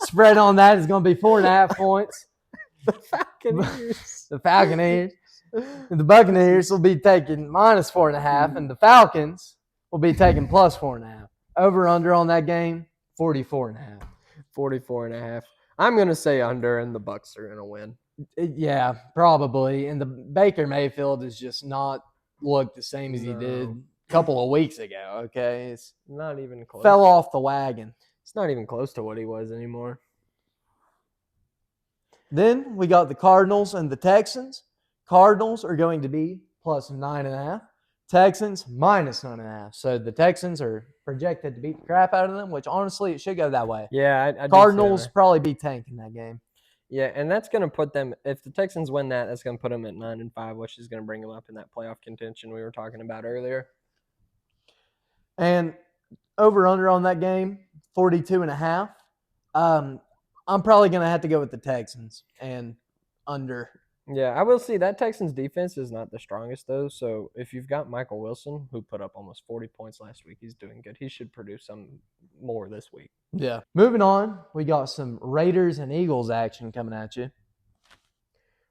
Spread on that is going to be 4.5 points. The Falcons. The Falconeers and the Buccaneers will be taking minus 4.5, and the Falcons will be taking plus 4.5. Over under on that game, 44.5. 44.5. I'm gonna say under, and the Bucks are gonna win. Yeah, probably. And the Baker Mayfield has just not looked the same as he did No. a couple of weeks ago. Okay, it's Not even close. fell off the wagon. It's not even close to what he was anymore. Then we got the Cardinals and the Texans. Cardinals are going to be plus 9.5. Texans minus 9.5. So the Texans are projected to beat the crap out of them, which honestly it should go that way. Yeah, I did say Cardinals that. probably be tanking that game. Yeah, and that's gonna put them. If the Texans win that, that's gonna put them at 9-5, which is gonna bring them up in that playoff contention we were talking about earlier. And over under on that game, 42.5. I'm probably going to have to go with the Texans and under. Yeah, I will see that Texans defense is not the strongest though. So if you've got Michael Wilson, who put up almost 40 points last week, he's doing good. He should produce some more this week. Yeah. Moving on, we got some Raiders and Eagles action coming at you.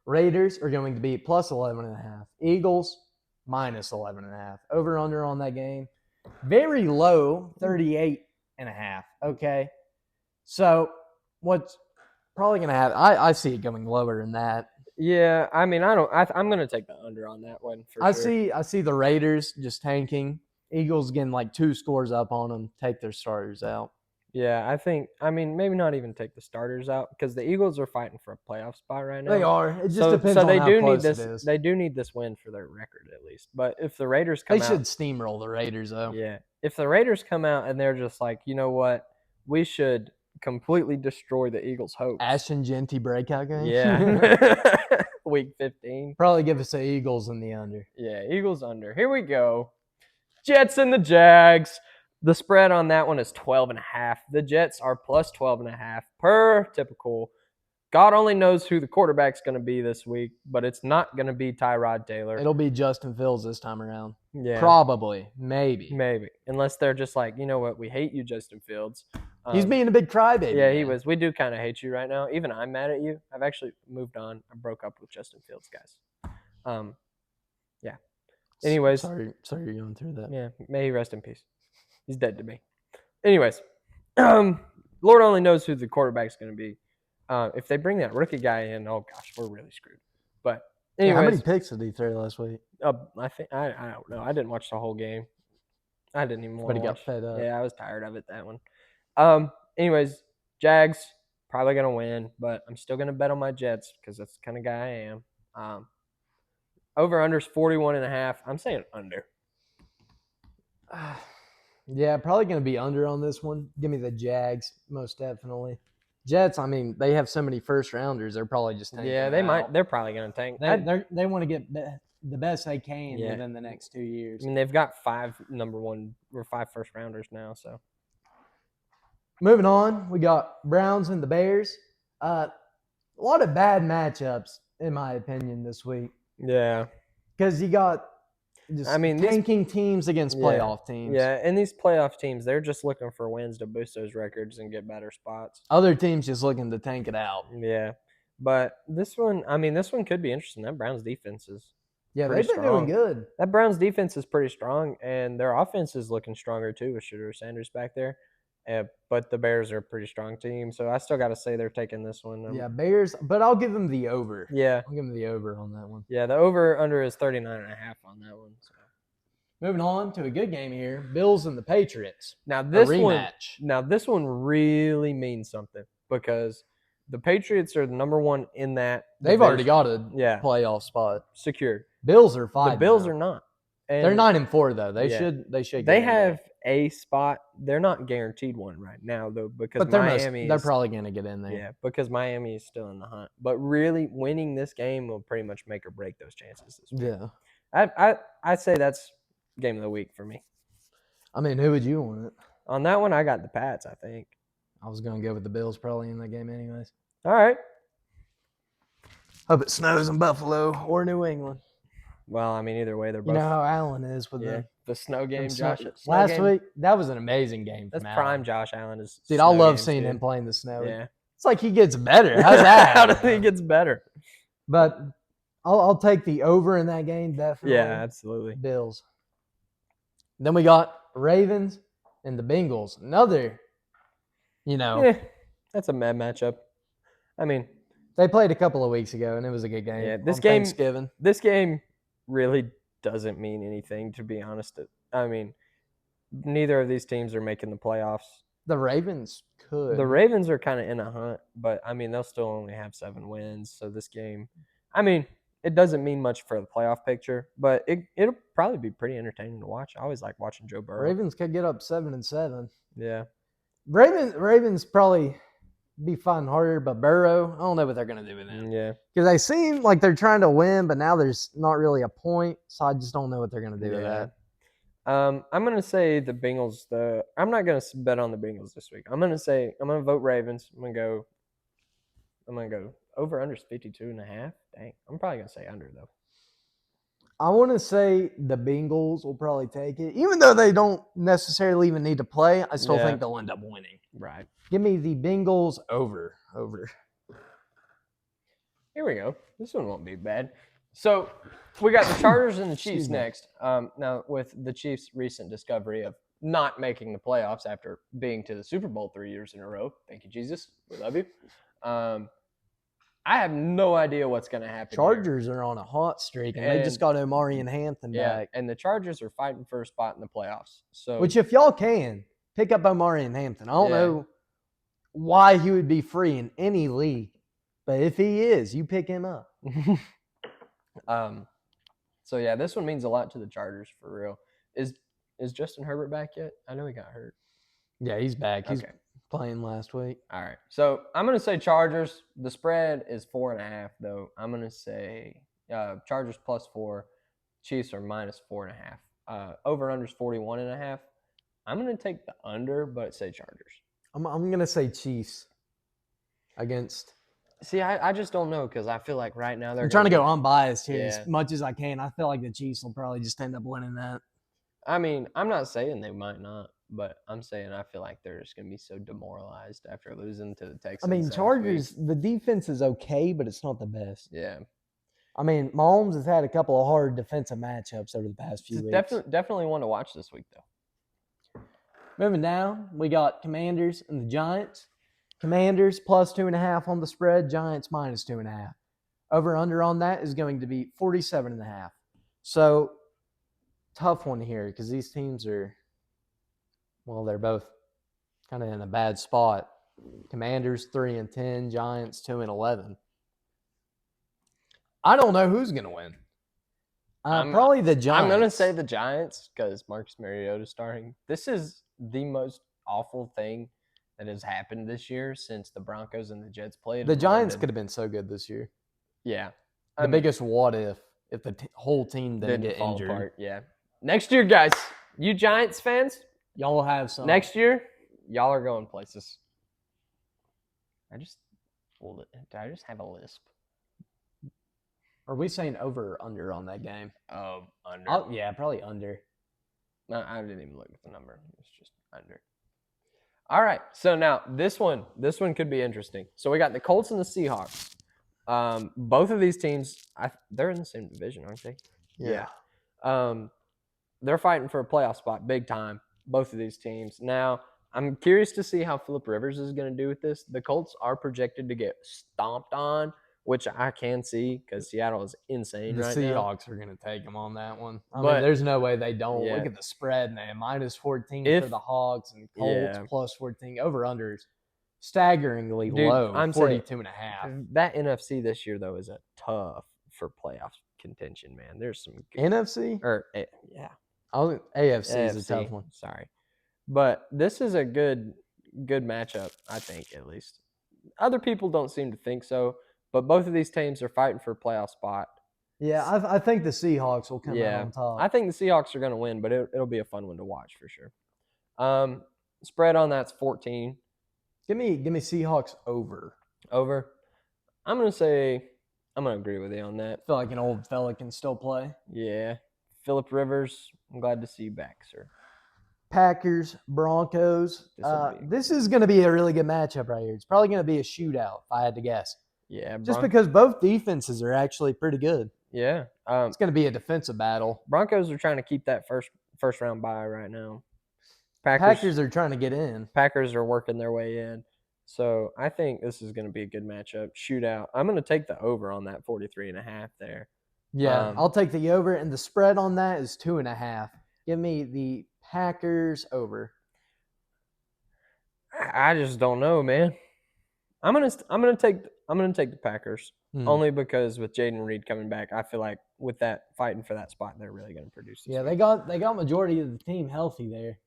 Raiders are going to be plus 11.5. Eagles minus 11.5. Over under on that game, very low, 38.5. Okay. So what's probably going to happen? I see it going lower than that. Yeah, I mean, I'm gonna take the under on that one for sure. I see the Raiders just tanking. Eagles getting like 2 scores up on them, take their starters out. Yeah, I mean, maybe not even take the starters out because the Eagles are fighting for a playoff spot right now. They are. It just so depends on they how do close need this. it is. They do need this win for their record at least. But if the Raiders come They out, should steamroll the Raiders though. yeah, if the Raiders come out and they're just like, you know what, we should completely destroy the Eagles' hopes. Ashton Genty breakout game. Yeah, week 15. Probably give us the Eagles in the under. Yeah, Eagles under. Here we go. Jets and the Jags. The spread on that one is 12.5. The Jets are plus 12.5 per typical. God only knows who the quarterback's going to be this week, but it's not going to be Tyrod Taylor. It'll be Justin Fields this time around. Yeah, Probably. Maybe. unless they're just like, you know what, we hate you, Justin Fields. He's being a big crybaby. Yeah, he man. was. We do kind of hate you right now. Even I'm mad at you. I've actually moved on. I broke up with Justin Fields, guys. Yeah. Anyways, Sorry you're going through that. yeah, may he rest in peace. He's dead to me. Anyways, Lord only knows who the quarterback's going to be. If they bring that rookie guy in, oh gosh, we're really screwed. But Yeah, how many anyways, picks did he throw last week? I don't know. I didn't watch the whole game. I didn't even want But to he got watch. fed up. Yeah, I was tired of it, that one. Anyways, Jags Probably going to win, but I'm still going to bet on my Jets because that's the kind of guy I am. Over under is 41.5. I'm saying under. Yeah, probably going to be under on this one. Give me the Jags, most definitely. Jets, I mean, they have so many first rounders. They're probably just tanking Yeah, it they might. out. They're probably going to tank. They want to get the best they can Yeah. within the next 2 years. I mean, they've got 5 first rounders now. So Moving on, we got Browns and the Bears. A lot of bad matchups, in my opinion, this week. yeah, Because you got just tanking teams against playoff teams. Yeah, and these playoff teams, they're just looking for wins to boost those records and get better spots. Other teams just looking to tank it out. Yeah, but this one could be interesting. That Browns defense is they've been doing good. That Browns defense is pretty strong, and their offense is looking stronger too with Shedeur Sanders back there. But the Bears are a pretty strong team, so I still got to say they're taking this one. Yeah, Bears, but I'll give them the over. Yeah. I'll give them the over on that one. Yeah, the over-under is 39.5 on that one. So. Moving on to a good game here, Bills and the Patriots. Now this one really means something because the Patriots are the number one in that. They've already got a playoff spot secured. Bills are 5. The Bills are not. And they're 9-4 though. They should. They have a spot. They're not guaranteed one right now though because they're probably going to get in there. Yeah, because Miami is still in the hunt. But really, winning this game will pretty much make or break those chances this week. Yeah, I say that's game of the week for me. I mean, who would you want it? On that one, I got the Pats. I think I was going to go with the Bills probably in that game, anyways. All right. Hope it snows in Buffalo or New England. Well, I mean, either way, they're both. You know how Allen is with the snow game. Last week, that was an amazing game. That's prime Josh Allen. Dude, I love seeing him playing the snow. Yeah, it's like he gets better. How's that? How do he gets better? But I'll take the over in that game, definitely. Yeah, absolutely. Bills. Then we got Ravens and the Bengals. Another, that's a mad matchup. I mean, they played a couple of weeks ago, and it was a good game. Yeah, Thanksgiving. This game really doesn't mean anything, to be honest. I mean, neither of these teams are making the playoffs. The Ravens could. The Ravens are kind of in a hunt, but, I mean, they'll still only have 7 wins. So this game, I mean, it doesn't mean much for the playoff picture, but it'll probably be pretty entertaining to watch. I always like watching Joe Burrow. Ravens could get up 7-7. Yeah. Ravens probably be fighting harder, but Burrow, I don't know what they're going to do with him. Yeah. Because they seem like they're trying to win, but now there's not really a point, so I just don't know what they're going to do with that. I'm going to say the Bengals. I'm not going to bet on the Bengals this week. I'm going to vote Ravens. I'm going to go over under 52.5. Dang. I'm probably going to say under, though. I want to say the Bengals will probably take it. Even though they don't necessarily even need to play, I still think they'll end up winning. Right. Give me the Bengals over. Here we go. This one won't be bad. So we got the Chargers and the Chiefs next. Now, with the Chiefs' recent discovery of not making the playoffs after being to the Super Bowl 3 years in a row. Thank you, Jesus. We love you. I have no idea what's going to happen. Chargers are on a hot streak, and they just got Omari and Hampton back. And the Chargers are fighting for a spot in the playoffs. So, which, if y'all can, pick up Omari and Hampton. I don't know why he would be free in any league, but if he is, you pick him up. So yeah, this one means a lot to the Chargers for real. Is Justin Herbert back yet? I know he got hurt. Yeah, he's back. He's playing last week. All right. So I'm gonna say Chargers. The spread is 4.5 though. I'm gonna say Chargers +4. Chiefs are -4.5. Over under is 41.5. I'm gonna take the under, but say Chargers. I'm gonna say Chiefs against. See, I just don't know because I feel like right now I'm trying to go unbiased here as much as I can. I feel like the Chiefs will probably just end up winning that. I mean, I'm not saying they might not, but I'm saying I feel like they're just going to be so demoralized after losing to the Texans. I mean, Chargers, the defense is okay, but it's not the best. Yeah. I mean, Mahomes has had a couple of hard defensive matchups over the past few weeks. Definitely one to watch this week, though. Moving down, we got Commanders and the Giants. Commanders +2.5 on the spread. Giants -2.5. Over/under on that is going to be 47.5. So, tough one here because these teams are, well, they're both kind of in a bad spot. Commanders 3-10, Giants 2-11. I don't know who's gonna win. Probably the Giants. I'm gonna say the Giants because Marcus Mariota's starting. This is the most awful thing that has happened this year since the Broncos and the Jets played. The in Giants London. could have been so good this year. Yeah, The biggest what if the whole team didn't get fall injured. apart. Yeah, next year, guys, you Giants fans, Y'all have some. next year, y'all are going places. Did I just have a lisp? Are we saying over or under on that game? Under. Yeah, probably under. No, I didn't even look at the number. It's just under. All right. So now this one could be interesting. So we got the Colts and the Seahawks. Both of these teams, they're in the same division, aren't they? Yeah. They're fighting for a playoff spot, big time. Both of these teams. Now, I'm curious to see how Phillip Rivers is going to do with this. The Colts are projected to get stomped on, which I can see because Seattle is insane The right now. Seahawks are going to take them on that one. I mean, there's no way they don't. Yeah. Look at the spread, man. -14 for the Hogs and Colts +14. Over-unders staggeringly low, I'm 42.5. That NFC this year, though, is a tough for playoff contention, man. There's some good, NFC? Yeah. AFC is a tough one. Sorry. But this is a good matchup, I think, at least. Other people don't seem to think so, but both of these teams are fighting for a playoff spot. Yeah, I think the Seahawks will come out on top. I think the Seahawks are going to win, but it'll be a fun one to watch for sure. Spread on that's 14. Give me Seahawks over. Over. I'm going to agree with you on that. I feel like an old fella can still play. Yeah. Phillip Rivers, I'm glad to see you back, sir. Packers, Broncos. This is going to be a really good matchup right here. It's probably going to be a shootout, if I had to guess. Yeah. Just because both defenses are actually pretty good. Yeah. It's going to be a defensive battle. Broncos are trying to keep that first round bye right now. Packers are trying to get in. Packers are working their way in. So I think this is going to be a good matchup. Shootout. I'm going to take the over on that 43.5 there. Yeah, I'll take the over, and the spread on that is 2.5. Give me the Packers over. I just don't know, man. I'm gonna take the Packers only because with Jaden Reed coming back, I feel like with that fighting for that spot, they're really gonna produce. Yeah, they got majority of the team healthy there.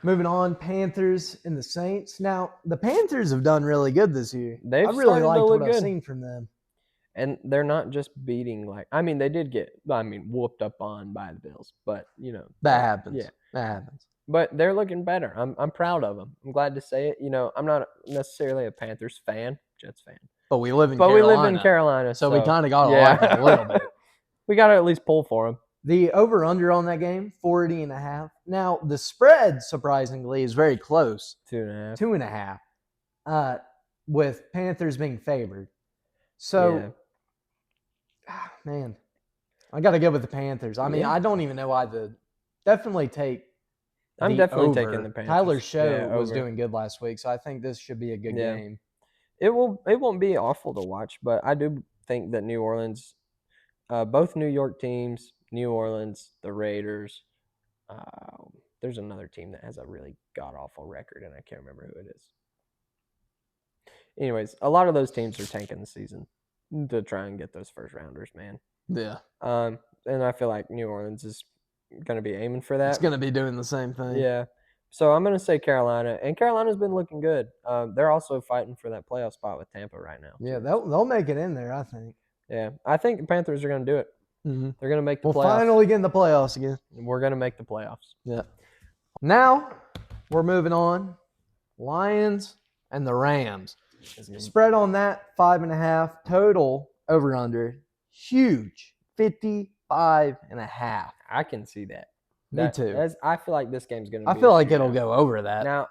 Moving on, Panthers and the Saints. Now the Panthers have done really good this year. I really liked what I've seen from them. And they're not just beating they did get whooped up on by the Bills, but that happens. Yeah, that happens. But they're looking better. I'm proud of them. I'm glad to say it. I'm not necessarily a Panthers fan, Jets fan. But we live in Carolina. So we kind of got to like them a little bit. We got to at least pull for them. The over-under on that game, 40.5. Now, the spread, surprisingly, is very close. 2.5. 2.5. With Panthers being favored. So, man, I got to go with the Panthers. I mean, I don't even know why definitely take I'm definitely taking the Panthers. Tyler Show was doing good last week, so I think this should be a good game. It won't be awful to watch, but I do think that New Orleans, both New York teams, New Orleans, the Raiders, there's another team that has a really god-awful record, and I can't remember who it is. Anyways, a lot of those teams are tanking the season to try and get those first-rounders, man. Yeah. And I feel like New Orleans is going to be aiming for that. It's going to be doing the same thing. Yeah. So I'm going to say Carolina, and Carolina's been looking good. They're also fighting for that playoff spot with Tampa right now. Yeah, they'll make it in there, I think. Yeah, I think the Panthers are going to do it. Mm-hmm. They're going to make the playoffs. We'll finally get in the playoffs again. We're going to make the playoffs. Yeah. Now we're moving on. Lions and the Rams. Spread on that 5.5. Total over under huge 55.5. I can see that. Me too. I feel like this game's going to be. I feel like it'll go over that. Now,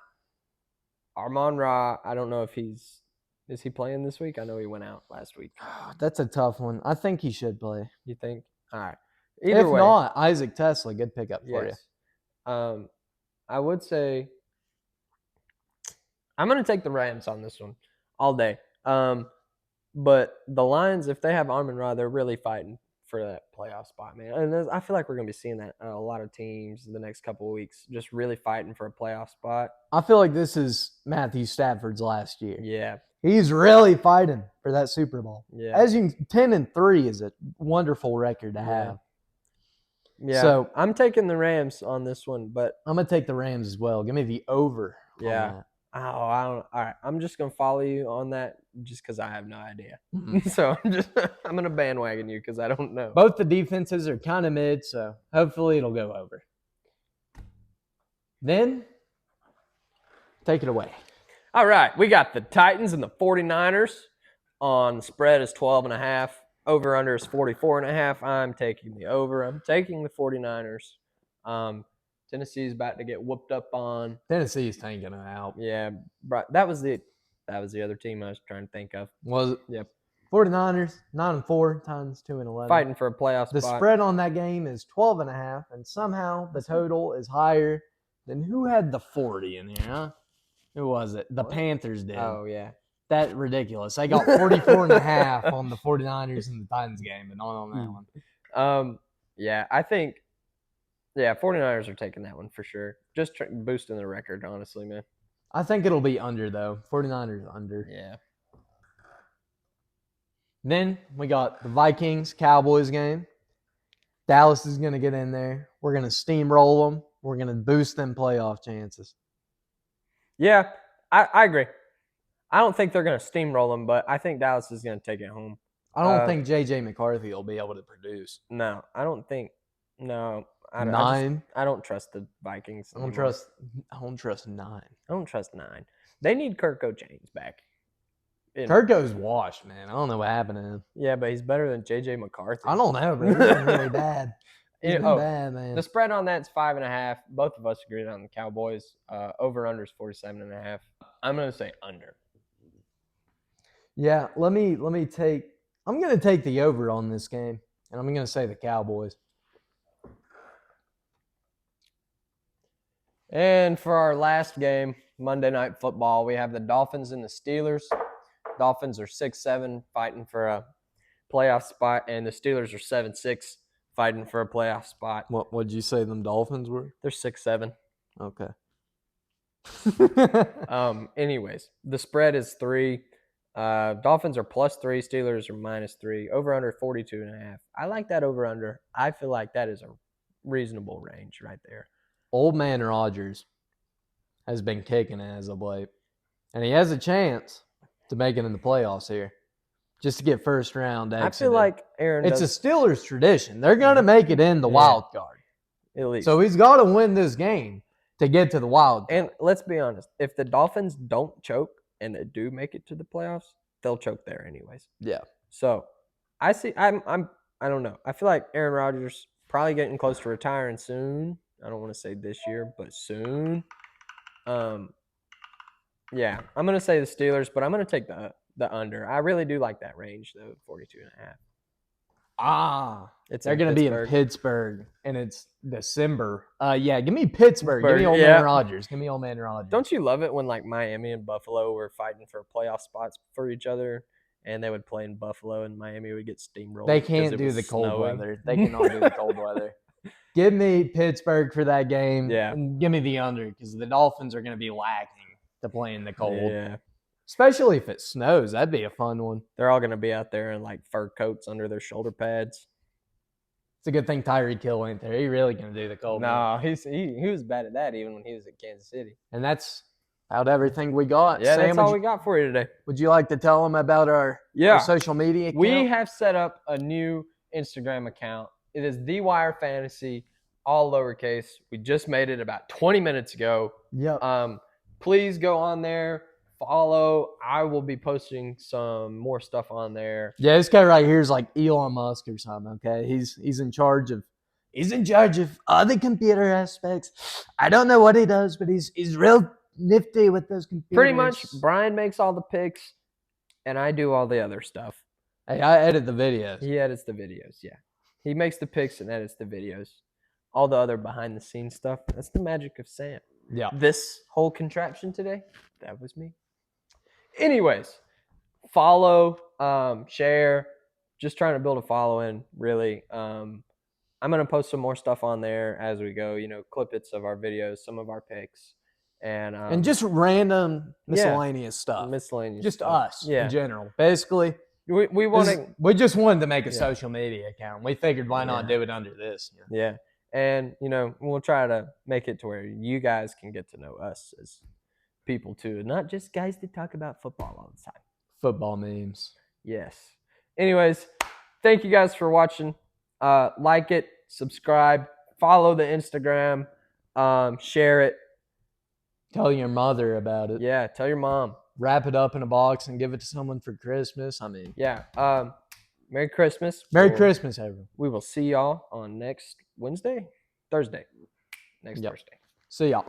Amon-Ra, I don't know if is he playing this week? I know he went out last week. That's a tough one. I think he should play. You think? All right. If not, Isaac Tesla, good pickup for you. I would say I'm going to take the Rams on this one all day. But the Lions, if they have Amon-Ra, they're really fighting for that playoff spot, man. And I feel like we're gonna be seeing that a lot of teams in the next couple of weeks, just really fighting for a playoff spot. I feel like this is Matthew Stafford's last year. Yeah, He's really fighting for that Super Bowl. yeah, As you 10-3 is a wonderful record to Yeah. have. yeah. So I'm taking the Rams on this one, but I'm gonna take the Rams as well. Give me the over. on Yeah. that. I don't. All right, I'm just gonna follow you on that, just because I have no idea. Mhm. So I'm gonna bandwagon you because I don't know. Both the defenses are kind of mid, so hopefully it'll go over. Then take it away. All right, we got the Titans and the 49ers on the spread is 12.5. Over under is 44.5. I'm taking the over. I'm taking the 49ers. Tennessee's about to get whooped up on. Tennessee is tanking it out. Yeah, that was the other team I was trying to think of. Was it? Yep. 49ers 9-4 times 2-11. Fighting for a playoff The spot. spread on that game is 12.5, and somehow the total is higher than who had the 40 in here, huh? Who was it? The What? Panthers did. Oh yeah. That ridiculous. They got 44.5 on the 49ers and the Titans game, but not on that one. Yeah, I think. Yeah, 49ers are taking that one for sure. Just boosting the record, honestly, man. I think it'll be under, though. 49ers under. Yeah. Then we got the Vikings-Cowboys game. Dallas is going to get in there. We're going to steamroll them. We're going to boost them playoff chances. Yeah, I agree. I don't think they're going to steamroll them, but I think Dallas is going to take it home. I don't think J.J. McCarthy will be able to produce. No, I don't think. No, I don't. 9. I don't trust the Vikings. I don't anymore. trust 9. I don't trust 9. They need Kirk Cousins back. Kirk goes washed, man. I don't know what happened to him. Yeah, but he's better than J.J. McCarthy. I don't know, bro. He's been really bad. He's been bad, man. The spread on that's 5.5. Both of us agreed on the Cowboys. Over under is 47.5. I'm gonna say under. Yeah, let me take. I'm gonna take the over on this game, and I'm gonna say the Cowboys. And for our last game, Monday Night Football, we have the Dolphins and the Steelers. Dolphins are 6-7, fighting for a playoff spot, and the Steelers are 7-6, fighting for a playoff spot. What'd you say them Dolphins were? They're 6-7. Okay. Anyways, the spread is 3. Dolphins are +3. Steelers are -3. Over under 42.5. I like that over under. I feel like that is a reasonable range right there. Old man Rodgers has been kicking it as of late, and he has a chance to make it in the playoffs here, just to get first round exit. I feel like Aaron. It's a Steelers tradition. They're gonna make it in the wild card. At least. So he's got to win this game to get to the wild card. And let's be honest, if the Dolphins don't choke and they do make it to the playoffs, they'll choke there anyways. Yeah. So I see. I don't know. I feel like Aaron Rodgers probably getting close to retiring soon. I don't want to say this year, but soon. Yeah, I'm gonna say the Steelers, but I'm gonna take the under. I really do like that range though, 42.5. They're They're going to be in Pittsburgh, and it's December. Yeah, give me Pittsburgh. Give me old man Rodgers. Give me old man Rodgers. Don't you love it when like Miami and Buffalo were fighting for playoff spots for each other, and they would play in Buffalo, and Miami would get steamrolled? They because can't it do was the cold snowing? weather. They cannot do the cold weather. Give me Pittsburgh for that game. Yeah. And give me the under because the Dolphins are going to be lacking to play in the cold. Yeah, Especially if it snows. That'd be a fun one. they're all gonna be out there in like fur coats under their shoulder pads. It's a good thing Tyreek Hill ain't there. He really going to do the cold weather. No, he was bad at that even when he was at Kansas City. And that's out everything we got. Yeah, Sam, that's all we got for you today. would you like to tell them about our social media account? We have set up a new Instagram account. It is The Wire Fantasy, all lowercase. We just made it about 20 minutes ago. Yep. Please go on there, follow. I will be posting some more stuff on there. Yeah, this guy right here is like Elon Musk or something. Okay, he's in charge of other computer aspects. I don't know what he does, but he's real nifty with those computers. Pretty much, Brian makes all the picks, and I do all the other stuff. Hey, I edit the videos. He edits the videos, yeah. He makes the picks and edits the videos. All the other behind-the-scenes stuff, that's the magic of Sam. Yeah. This whole contraption today, that was me. Anyways, follow, share, just trying to build a following, really. I'm gonna post some more stuff on there as we go. Clippets of our videos, some of our picks, and just random miscellaneous stuff. miscellaneous, Just stuff. us Yeah, in general. Basically, we want to. we just wanted to make a Yeah. social media account. We figured why not Yeah. do it under this. Yeah, and we'll try to make it to where you guys can get to know us as people too, not just guys that talk about football all the time. Football memes. Yes. Anyways, thank you guys for watching. Like it, subscribe, follow the Instagram, share it. Tell your mother about it. Yeah, tell your mom. Wrap it up in a box and give it to someone for Christmas. I mean, Yeah. Merry Christmas. Merry Christmas, everyone. We will see y'all on next Thursday. Next Thursday. See y'all.